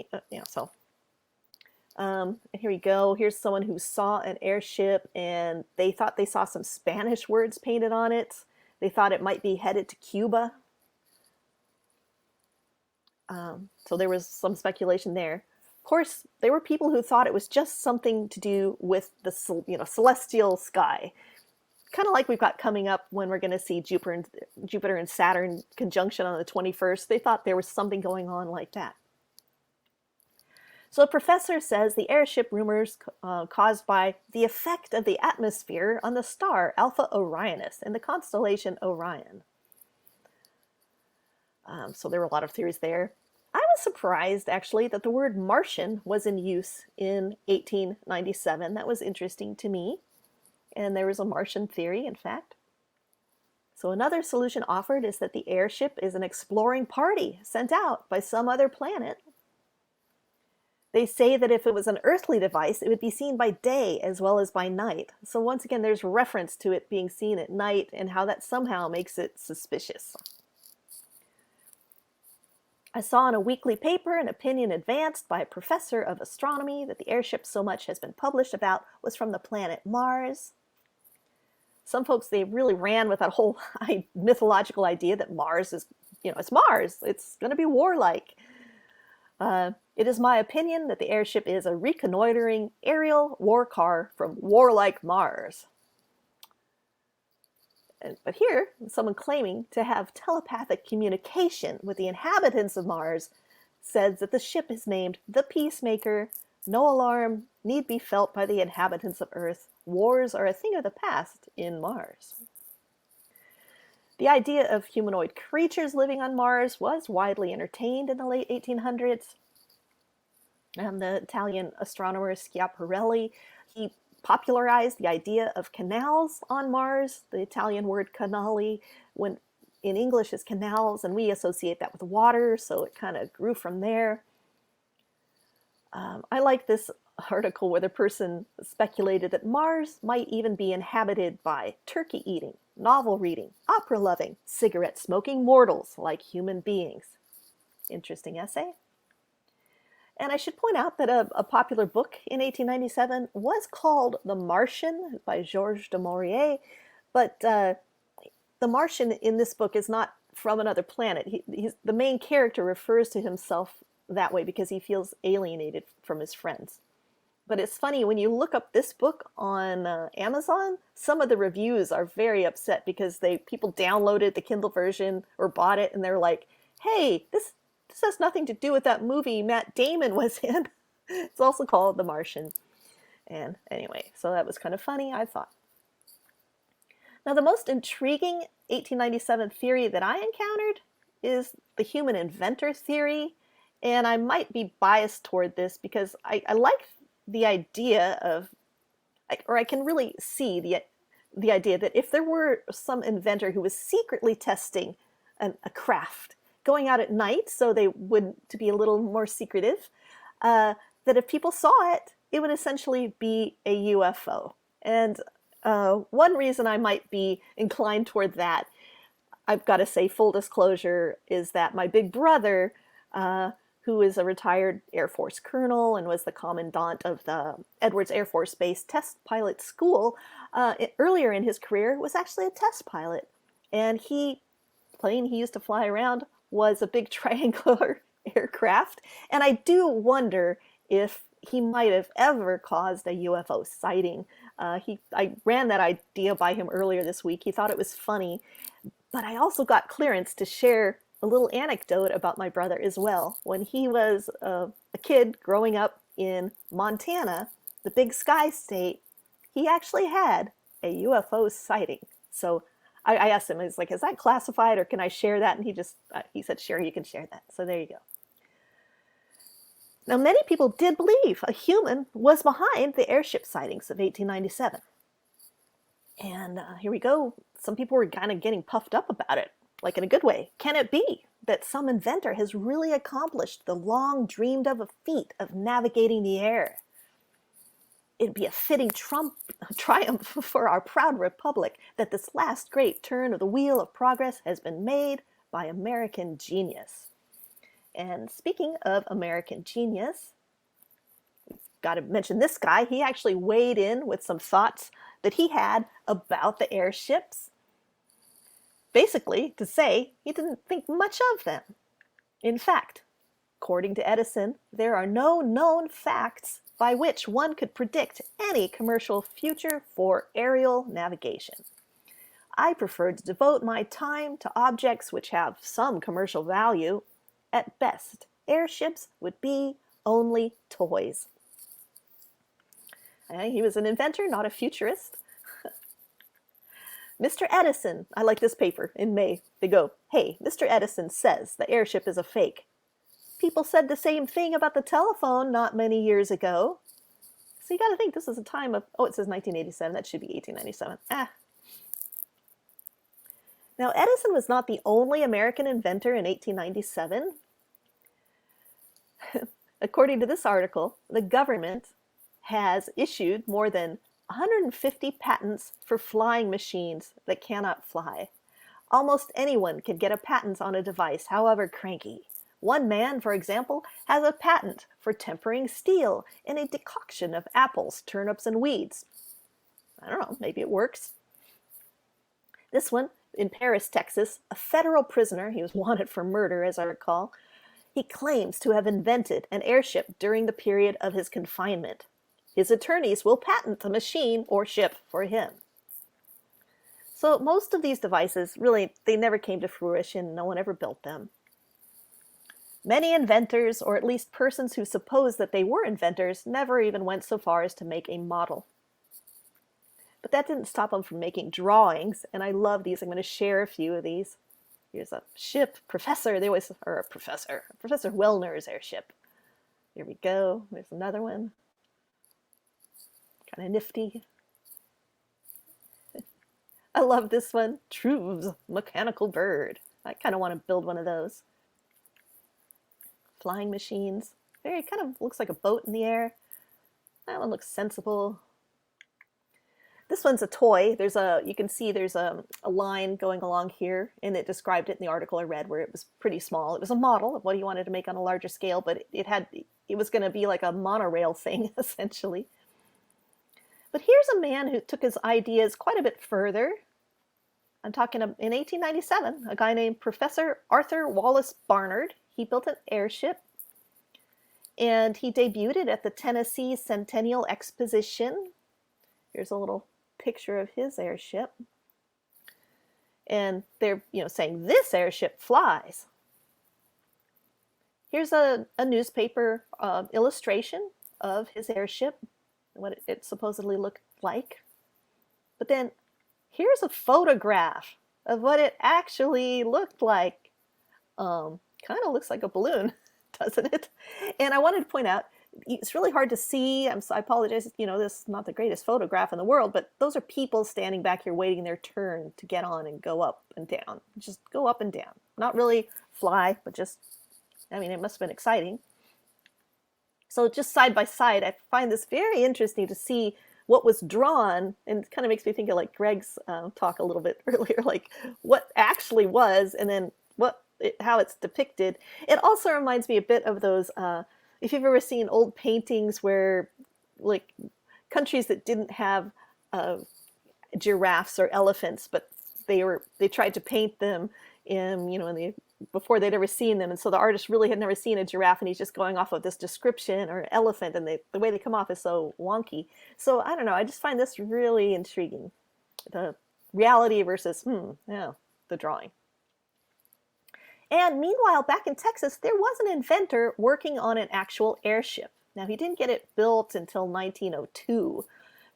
we go. Here's someone who saw an airship and they thought they saw some Spanish words painted on it. They thought it might be headed to Cuba. So there was some speculation there. Of course, there were people who thought it was just something to do with the celestial sky. Kind of like we've got coming up when we're going to see Jupiter and Saturn conjunction on the 21st. They thought there was something going on like that. So a professor says the airship rumors caused by the effect of the atmosphere on the star Alpha Orionis and the constellation Orion. So there were a lot of theories there. I was surprised, actually, that the word Martian was in use in 1897. That was interesting to me. And there was a Martian theory, in fact. So another solution offered is that the airship is an exploring party sent out by some other planet. They say that if it was an earthly device, it would be seen by day as well as by night. So once again, there's reference to it being seen at night and how that somehow makes it suspicious. I saw in a weekly paper an opinion advanced by a professor of astronomy that the airship so much has been published about was from the planet Mars. Some folks, they really ran with that whole mythological idea that Mars is, it's Mars. It's going to be warlike. It is my opinion that the airship is a reconnoitering aerial war car from warlike Mars. But here, someone claiming to have telepathic communication with the inhabitants of Mars says that the ship is named the Peacemaker. No alarm need be felt by the inhabitants of Earth. Wars are a thing of the past in Mars. The idea of humanoid creatures living on Mars was widely entertained in the late 1800s. And the Italian astronomer Schiaparelli, he popularized the idea of canals on Mars. The Italian word canali, when in English is canals, and we associate that with water, so it kind of grew from there. I like this article where the person speculated that Mars might even be inhabited by turkey-eating, novel-reading, opera-loving, cigarette-smoking mortals like human beings. Interesting essay. And I should point out that a popular book in 1897 was called The Martian by Georges du Maurier, but the Martian in this book is not from another planet. The main character refers to himself that way because he feels alienated from his friends. But it's funny, when you look up this book on Amazon, some of the reviews are very upset because people downloaded the Kindle version or bought it and they're like, hey, this has nothing to do with that movie Matt Damon was in. It's also called The Martian. And anyway, so that was kind of funny, I thought. Now, the most intriguing 1897 theory that I encountered is the human inventor theory. And I might be biased toward this because I like the idea of, or I can really see the idea that if there were some inventor who was secretly testing a craft, going out at night so they would to be a little more secretive, that if people saw it, it would essentially be a UFO. And one reason I might be inclined toward that, I've got to say, full disclosure, is that my big brother, who is a retired Air Force colonel and was the commandant of the Edwards Air Force Base Test Pilot School, earlier in his career was actually a test pilot. And plane he used to fly around was a big triangular aircraft. And I do wonder if he might have ever caused a UFO sighting. I ran that idea by him earlier this week. He thought it was funny. But I also got clearance to share a little anecdote about my brother as well. When he was a kid growing up in Montana, the Big Sky State, he actually had a UFO sighting. So I asked him, I was like, is that classified or can I share that? And he said, sure, you can share that. So there you go. Now, many people did believe a human was behind the airship sightings of 1897. And here we go. Some people were kind of getting puffed up about it, like in a good way. Can it be that some inventor has really accomplished the long dreamed of a feat of navigating the air? It'd be a fitting triumph for our proud republic that this last great turn of the wheel of progress has been made by American genius. And speaking of American genius, we've got to mention this guy. He actually weighed in with some thoughts that he had about the airships. Basically, to say he didn't think much of them. In fact, according to Edison, there are no known facts by which one could predict any commercial future for aerial navigation. I prefer to devote my time to objects which have some commercial value. At best, airships would be only toys. He was an inventor, not a futurist. Mr. Edison, I like this paper in May. They go, hey, Mr. Edison says the airship is a fake. People said the same thing about the telephone not many years ago. So you got to think this is a time of, it says 1987. That should be 1897. Now, Edison was not the only American inventor in 1897. According to this article, the government has issued more than 150 patents for flying machines that cannot fly. Almost anyone can get a patent on a device, however cranky. One man, for example, has a patent for tempering steel in a decoction of apples, turnips, and weeds. I don't know, maybe it works. This one, in Paris, Texas, a federal prisoner, he was wanted for murder, as I recall, he claims to have invented an airship during the period of his confinement. His attorneys will patent the machine or ship for him. So most of these devices, really, they never came to fruition. No one ever built them. Many inventors, or at least persons who supposed that they were inventors, never even went so far as to make a model. But that didn't stop them from making drawings, and I love these. I'm going to share a few of these. Here's a ship, Professor Wellner's airship. Here we go. There's another one. Kind of nifty. I love this one. True's mechanical bird. I kind of want to build one of those. Flying machines. Very kind of looks like a boat in the air. That one looks sensible. This one's a toy. You can see there's a line going along here, and it described it in the article I read where it was pretty small. It was a model of what he wanted to make on a larger scale, but it was going to be like a monorail thing, essentially. But here's a man who took his ideas quite a bit further. I'm talking in 1897, a guy named Professor Arthur Wallace Barnard. He built an airship, and he debuted it at the Tennessee Centennial Exposition. Here's a little picture of his airship. And they're, saying this airship flies. Here's a newspaper illustration of his airship, what it supposedly looked like. But then here's a photograph of what it actually looked like. Kind of looks like a balloon, doesn't it? And I wanted to point out, it's really hard to see. I apologize, this is not the greatest photograph in the world, but those are people standing back here waiting their turn to get on and go up and down. Just go up and down. Not really fly, but just, it must have been exciting. So just side by side, I find this very interesting to see what was drawn, and it kind of makes me think of like Greg's talk a little bit earlier, like what actually was, and then how it's depicted. It also reminds me a bit of those, if you've ever seen old paintings where like countries that didn't have giraffes or elephants, but they tried to paint them before they'd ever seen them, and so the artist really had never seen a giraffe, and he's just going off of this description, or elephant, and the way they come off is so wonky. So I don't know, I just find this really intriguing, the reality versus the drawing. And meanwhile, back in Texas, there was an inventor working on an actual airship. Now, he didn't get it built until 1902,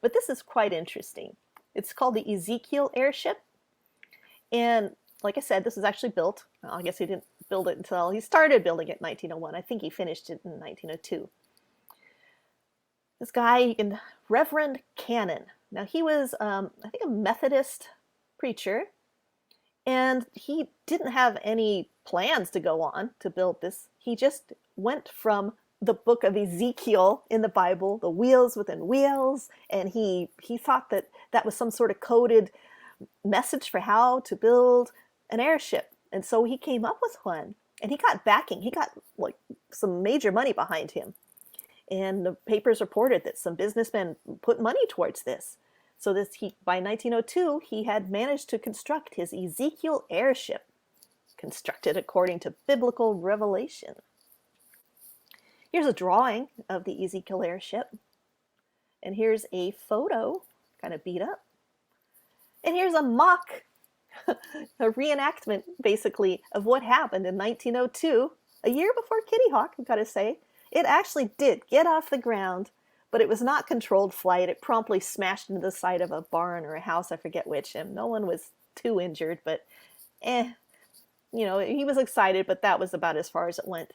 but this is quite interesting. It's called the Ezekiel Airship, and like I said, this was actually built. Well, I guess he didn't build it until he started building it in 1901. I think he finished it in 1902. This guy, Reverend Cannon. Now, he was, I think, a Methodist preacher, and he didn't have any plans to go on to build this. He just went from the book of Ezekiel in the Bible, the wheels within wheels, and he thought that was some sort of coded message for how to build an airship. And so he came up with one, and he got backing. He got like some major money behind him. And the papers reported that some businessmen put money towards this. So by 1902, he had managed to construct his Ezekiel Airship, constructed according to biblical revelation. Here's a drawing of the Ezekiel Airship. And here's a photo, kind of beat up. And here's a mock, a reenactment, basically, of what happened in 1902, a year before Kitty Hawk, I've got to say. It actually did get off the ground, but it was not controlled flight. It promptly smashed into the side of a barn or a house, I forget which, and no one was too injured, but he was excited, but that was about as far as it went.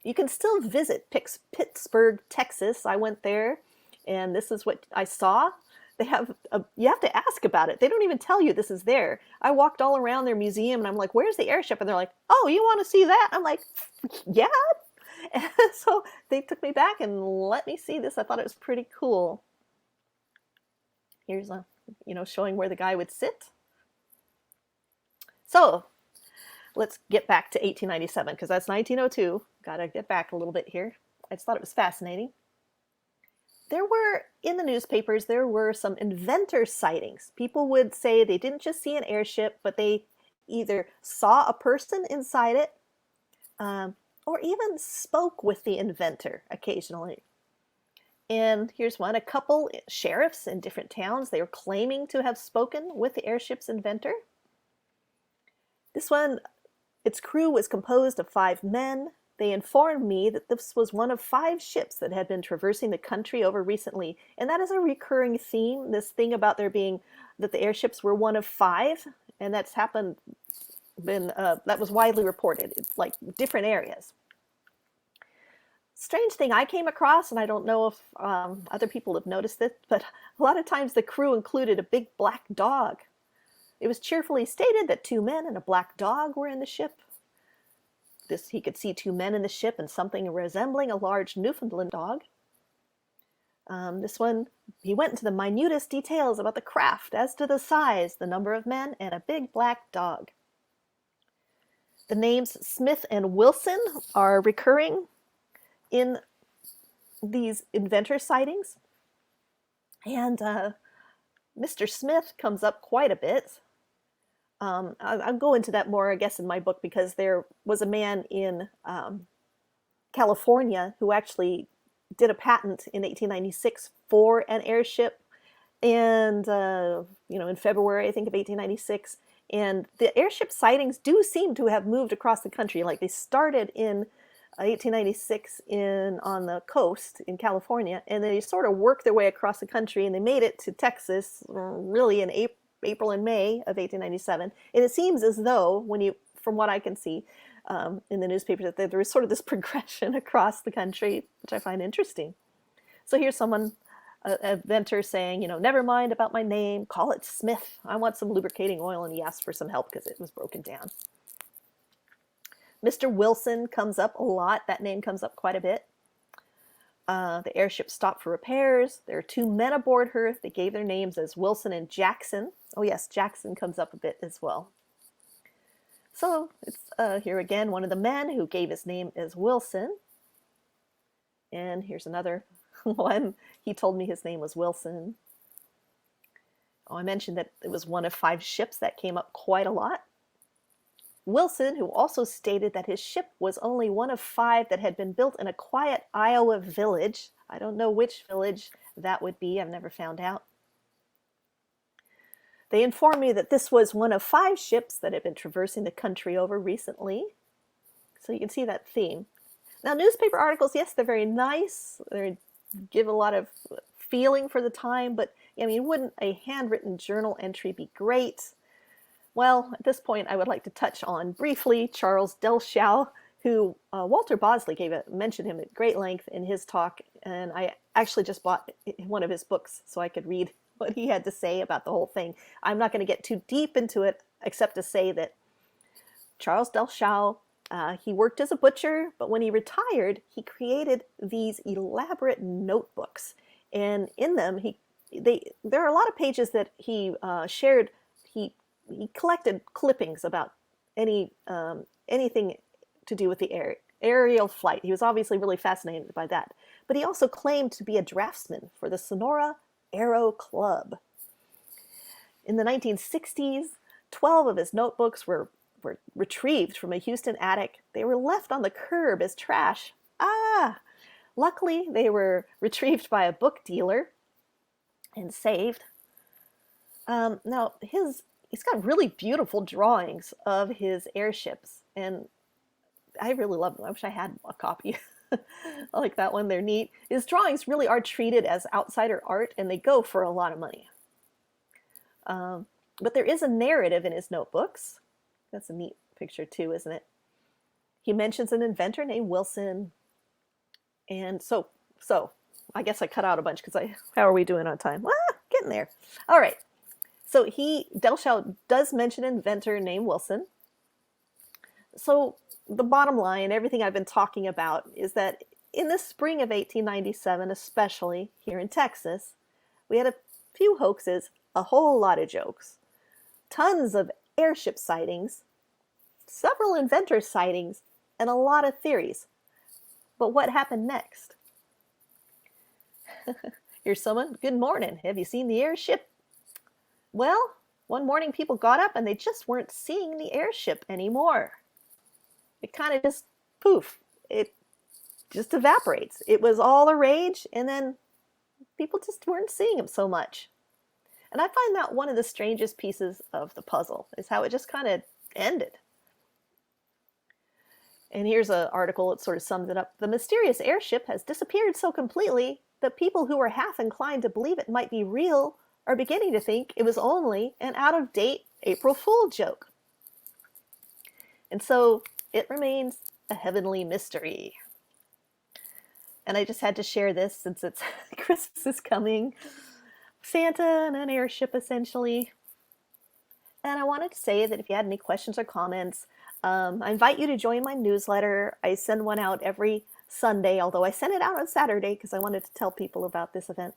You can still visit Pittsburgh, Texas. I went there, and this is what I saw. You have to ask about it. They don't even tell you this is there. I walked all around their museum, and I'm like, where's the airship? And they're like, oh, you want to see that? I'm like, yeah. And so they took me back and let me see this. I thought it was pretty cool. Here's showing where the guy would sit. So let's get back to 1897, because that's 1902. Got to get back a little bit here. I just thought it was fascinating. In the newspapers, there were some inventor sightings. People would say they didn't just see an airship, but they either saw a person inside it, or even spoke with the inventor occasionally. And here's one, a couple sheriffs in different towns, they were claiming to have spoken with the airship's inventor. This one, its crew was composed of 5 men. They informed me that this was one of 5 ships that had been traversing the country over recently. And that is a recurring theme, this thing about that the airships were one of 5. And that's that was widely reported. It's like different areas. Strange thing I came across, and I don't know if other people have noticed it, but a lot of times the crew included a big black dog. It was cheerfully stated that 2 men and a black dog were in the ship. He could see 2 men in the ship and something resembling a large Newfoundland dog. This one, he went into the minutest details about the craft as to the size, the number of men, and a big black dog. The names Smith and Wilson are recurring in these inventor sightings. And Mr. Smith comes up quite a bit. I'll go into that more, I guess, in my book, because there was a man in California who actually did a patent in 1896 for an airship, and in February, I think, of 1896. And the airship sightings do seem to have moved across the country. Like, they started in 1896 on the coast in California, and they sort of worked their way across the country, and they made it to Texas really in April and May of 1897. And it seems as though, from what I can see in the newspapers, that there was sort of this progression across the country, which I find interesting. So here's someone, an inventor, saying, never mind about my name, call it Smith. I want some lubricating oil, and he asked for some help because it was broken down. Mr. Wilson comes up a lot. That name comes up quite a bit. The airship stopped for repairs. There are 2 men aboard her. They gave their names as Wilson and Jackson. Oh yes, Jackson comes up a bit as well. So it's here again, one of the men who gave his name as Wilson. And here's another one. He told me his name was Wilson. Oh, I mentioned that it was one of 5 ships. That came up quite a lot. Wilson, who also stated that his ship was only one of 5 that had been built in a quiet Iowa village. I don't know which village that would be. I've never found out. They informed me that this was one of 5 ships that had been traversing the country over recently. So you can see that theme. Now, newspaper articles, yes, they're very nice. They give a lot of feeling for the time, but wouldn't a handwritten journal entry be great? Well, at this point, I would like to touch on briefly Charles Delschow, who Walter Bosley mentioned him at great length in his talk, and I actually just bought one of his books so I could read what he had to say about the whole thing. I'm not going to get too deep into it, except to say that Charles Delschow, he worked as a butcher, but when he retired, he created these elaborate notebooks, and in them, there are a lot of pages that he shared. He collected clippings about anything to do with the aerial flight. He was obviously really fascinated by that. But he also claimed to be a draftsman for the Sonora Aero Club. In the 1960s, 12 of his notebooks were retrieved from a Houston attic. They were left on the curb as trash. Luckily, they were retrieved by a book dealer and saved. Now, he's got really beautiful drawings of his airships, and I really love them. I wish I had a copy. I like that one. They're neat. His drawings really are treated as outsider art, and they go for a lot of money. But there is a narrative in his notebooks. That's a neat picture too, isn't it? He mentions an inventor named Wilson. And so I guess I cut out a bunch because how are we doing on time? Getting there. All right. So Delschow does mention an inventor named Wilson. So the bottom line, everything I've been talking about, is that in the spring of 1897, especially here in Texas, we had a few hoaxes, a whole lot of jokes, tons of airship sightings, several inventor sightings, and a lot of theories. But what happened next? Here's someone. Good morning. Have you seen the airship? Well, one morning people got up and they just weren't seeing the airship anymore. It kind of just poof. It just evaporates. It was all a rage, and then people just weren't seeing him so much. And I find that one of the strangest pieces of the puzzle is how it just kind of ended. And here's an article that sort of sums it up. The mysterious airship has disappeared so completely that people who were half inclined to believe it might be real are beginning to think it was only an out-of-date April Fool joke. And so it remains a heavenly mystery. And I just had to share this since it's Christmas is coming. Santa and an airship, essentially. And I wanted to say that if you had any questions or comments, I invite you to join my newsletter. I send one out every Sunday, although I sent it out on Saturday because I wanted to tell people about this event.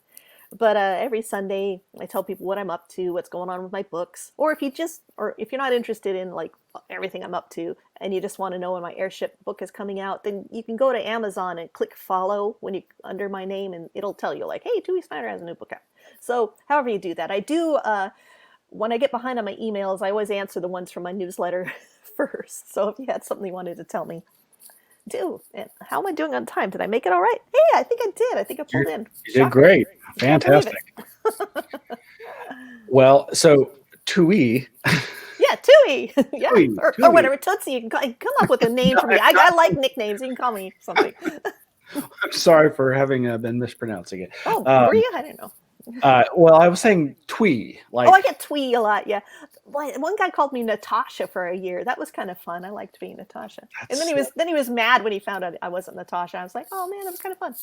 But every Sunday, I tell people what I'm up to, what's going on with my books. Or if you're not interested in like everything I'm up to, and you just want to know when my airship book is coming out, then you can go to Amazon and click follow under my name, and it'll tell you like, hey, Tui Snider has a new book out. So however you do that, I do. When I get behind on my emails, I always answer the ones from my newsletter first. So if you had something you wanted to tell me, do. And how am I doing on time? Did I make it all right? Hey, I think I did. I think I pulled in. You did great. Fantastic. Well, so Tui. Yeah, Tui. Yeah, Tui. Or whatever. Tootsie. You can come up with a name for me. I like nicknames. You can call me something. I'm sorry for having been mispronouncing it. Oh, were you? I didn't know. Well, I was saying Tui. Like, Oh, I get Twee a lot. Yeah, one guy called me Natasha for a year. That was kind of fun. I liked being Natasha. And then he was mad when he found out I wasn't Natasha. I was like, oh man, that was kind of fun.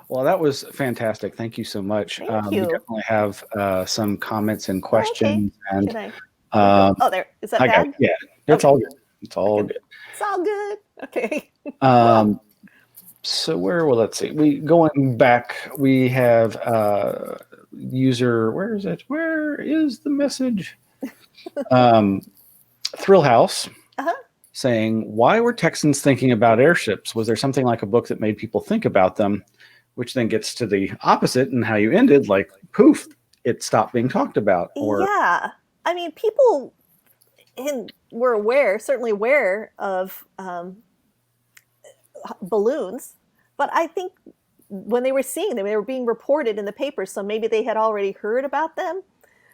Well, that was fantastic. Thank you so much. Thank We you. definitely have some comments and Oh, okay. questions. And Can I? Oh, there. Is that bad? yeah, it's Okay. all good. It's all good. It's all good. Okay. So let's see. Going back, we have user. Where is it? Where is the message? Thrill House. Saying, why were Texans thinking about airships? Was there something like a book that made people think about them? Which then gets to the opposite and how you ended, like, poof, it stopped being talked about. Or yeah. I mean, people were certainly aware of balloons, but I think when they were seeing them, they were being reported in the paper, so maybe they had already heard about them.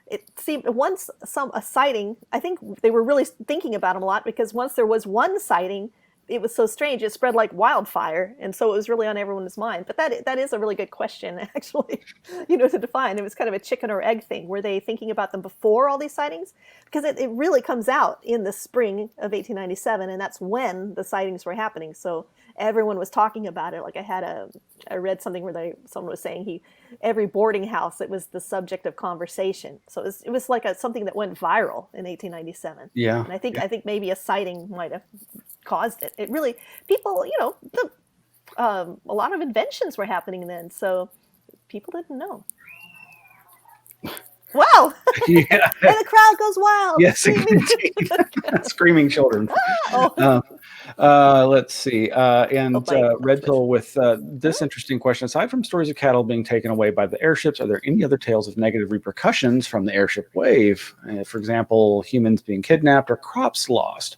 It seemed once a sighting, I think they were really thinking about them a lot, because once there was one sighting, it was so strange, it spread like wildfire, and so it was really on everyone's mind. But that is a really good question, actually, to define. It was kind of a chicken or egg thing. Were they thinking about them before all these sightings? Because it really comes out in the spring of 1897, and that's when the sightings were happening. So everyone was talking about it. Like I read something where someone was saying every boarding house, it was the subject of conversation. So it was like something that went viral in 1897. Yeah. And I think maybe a sighting might have caused it. It really, people, a lot of inventions were happening then, so people didn't know. Wow! Yeah. And the crowd goes wild. Yes, screaming children. Let's see. Red Pill with this interesting question. Aside from stories of cattle being taken away by the airships, are there any other tales of negative repercussions from the airship wave? For example, humans being kidnapped or crops lost?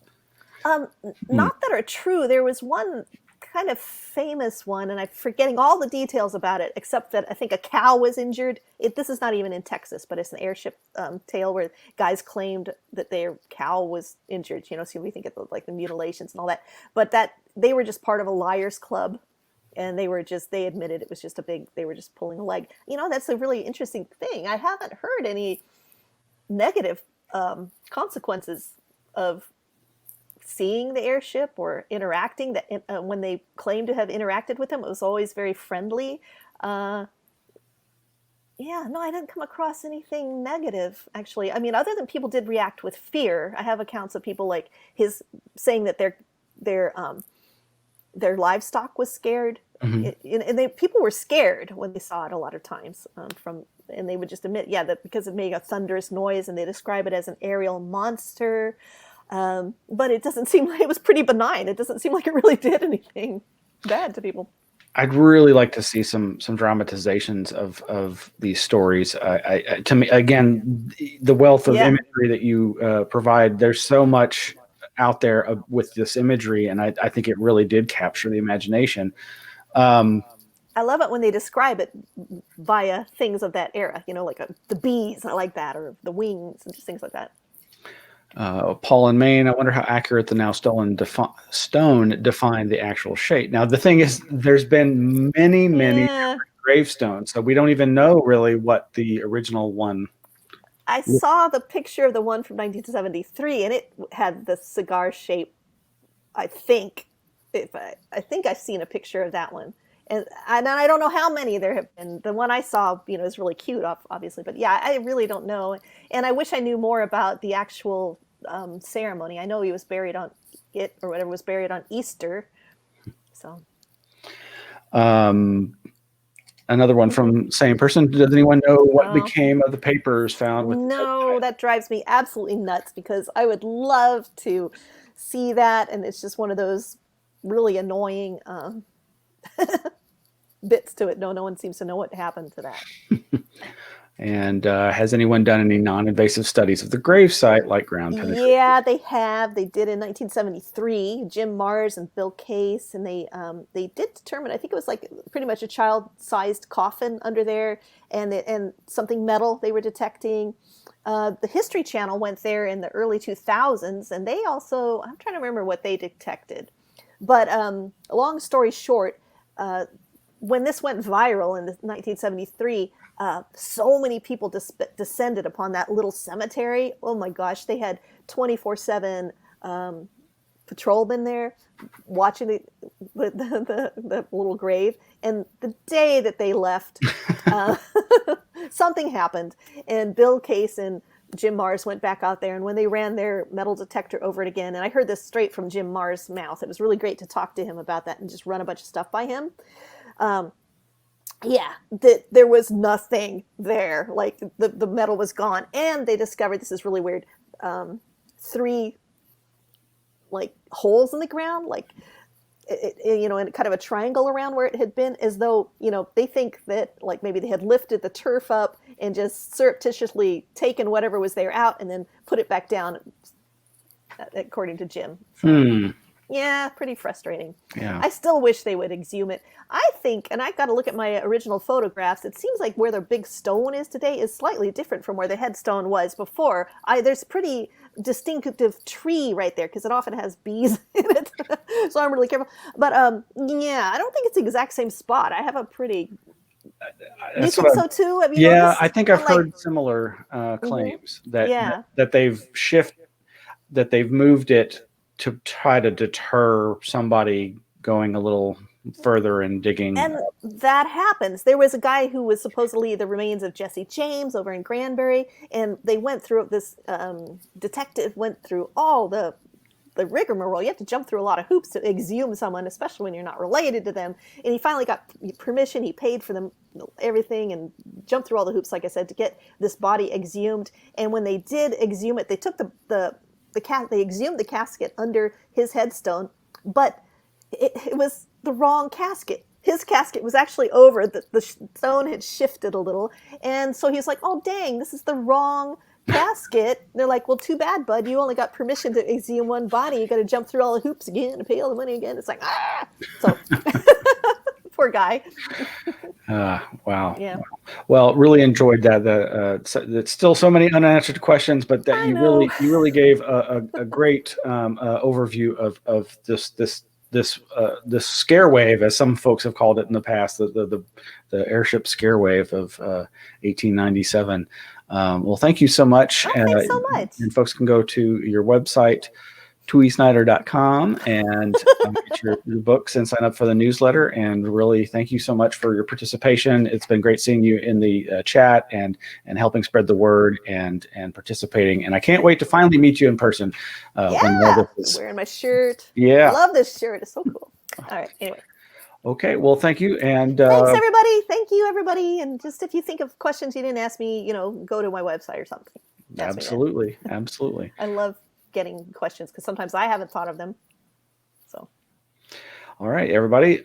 Not that are true. There was one kind of famous one, and I'm forgetting all the details about it, except that I think a cow was injured. This is not even in Texas, but it's an airship tale where guys claimed that their cow was injured. So we think of like the mutilations and all that, but that they were just part of a liars club, and they admitted it was just they were just pulling a leg. That's a really interesting thing. I haven't heard any negative consequences of seeing the airship or interacting. That when they claimed to have interacted with them, it was always very friendly. I didn't come across anything negative, actually. I mean, other than people did react with fear. I have accounts of people like saying that their livestock was scared. And people were scared when they saw it a lot of times, and they would just admit, that because it made a thunderous noise, and they describe it as an aerial monster. But it doesn't seem like it was pretty benign. It doesn't seem like it really did anything bad to people. I'd really like to see some dramatizations of these stories. To me, again, the wealth of imagery that you provide, there's so much out there with this imagery, and I think it really did capture the imagination. I love it when they describe it via things of that era, like the bees, I like that, or the wings, and just things like that. Paul in Maine, I wonder how accurate the now stolen stone defined the actual shape. Now, the thing is, there's been many gravestones, so we don't even know really what the original one. I saw the picture of the one from 1973, and it had the cigar shape. I think I've seen a picture of that one, and I don't know how many there have been. The one I saw, is really cute, obviously, but I really don't know, and I wish I knew more about the actual ceremony. I know he was buried on was buried on Easter, so. Another one from same person. Does anyone know what became of the papers found with? No, that drives me absolutely nuts, because I would love to see that, and it's just one of those really annoying bits to it. No one seems to know what happened to that. And has anyone done any non-invasive studies of the gravesite, like ground penetration? Yeah, they have. They did in 1973. Jim Mars and Bill Case, and they did determine. I think it was like pretty much a child-sized coffin under there, and something metal they were detecting. The History Channel went there in the early 2000s, and they also, I'm trying to remember what they detected. But long story short, when this went viral in 1973, So many people descended upon that little cemetery. Oh my gosh, they had 24/7 patrolmen there watching the little grave. And the day that they left, something happened, and Bill Case and Jim Mars went back out there, and when they ran their metal detector over it again, and I heard this straight from Jim Mars' mouth. It was really great to talk to him about that and just run a bunch of stuff by him. There was nothing there. Like the metal was gone, and they discovered, this is really weird, 3 like holes in the ground, like in kind of a triangle around where it had been, as though they think that like maybe they had lifted the turf up and just surreptitiously taken whatever was there out and then put it back down, according to Jim. So, yeah, pretty frustrating. Yeah. I still wish they would exhume it. I think, and I've got to look at my original photographs, it seems like where the big stone is today is slightly different from where the headstone was before. There's a pretty distinctive tree right there, because it often has bees in it. So I'm really careful. But yeah, I don't think it's the exact same spot. I have a pretty... You think so too? Have you noticed? I think I've heard similar claims that they've moved it to try to deter somebody going a little further and digging. And that happens. There was a guy who was supposedly the remains of Jesse James over in Granbury, and they went through, this detective went through all the rigmarole. You have to jump through a lot of hoops to exhume someone, especially when you're not related to them. And he finally got permission. He paid for them everything and jumped through all the hoops, like I said, to get this body exhumed. And when they did exhume it, they took they exhumed the casket under his headstone, but it was the wrong casket. His casket was actually over. The stone had shifted a little. And so he's like, oh, dang, this is the wrong casket. And they're like, well, too bad, bud. You only got permission to exhume one body. You got to jump through all the hoops again and pay all the money again. It's like, ah! So, poor guy. Wow. Yeah. Well, really enjoyed that. It's still so many unanswered questions, but that you really gave a great overview of this scare wave, as some folks have called it in the past, the airship scare wave of 1897. Well, thank you so much. Thanks so much. And folks can go to your website, tuisnider.com, and get your books and sign up for the newsletter. And really, thank you so much for your participation. It's been great seeing you in the chat and helping spread the word and participating. And I can't wait to finally meet you in person. Wearing my shirt. Yeah. I love this shirt. It's so cool. All right. Anyway. Okay. Well, thank you. And thanks, everybody. Thank you, everybody. And just if you think of questions you didn't ask me, go to my website or something. Absolutely. Absolutely. I love getting questions because sometimes I haven't thought of them. So. All right, everybody.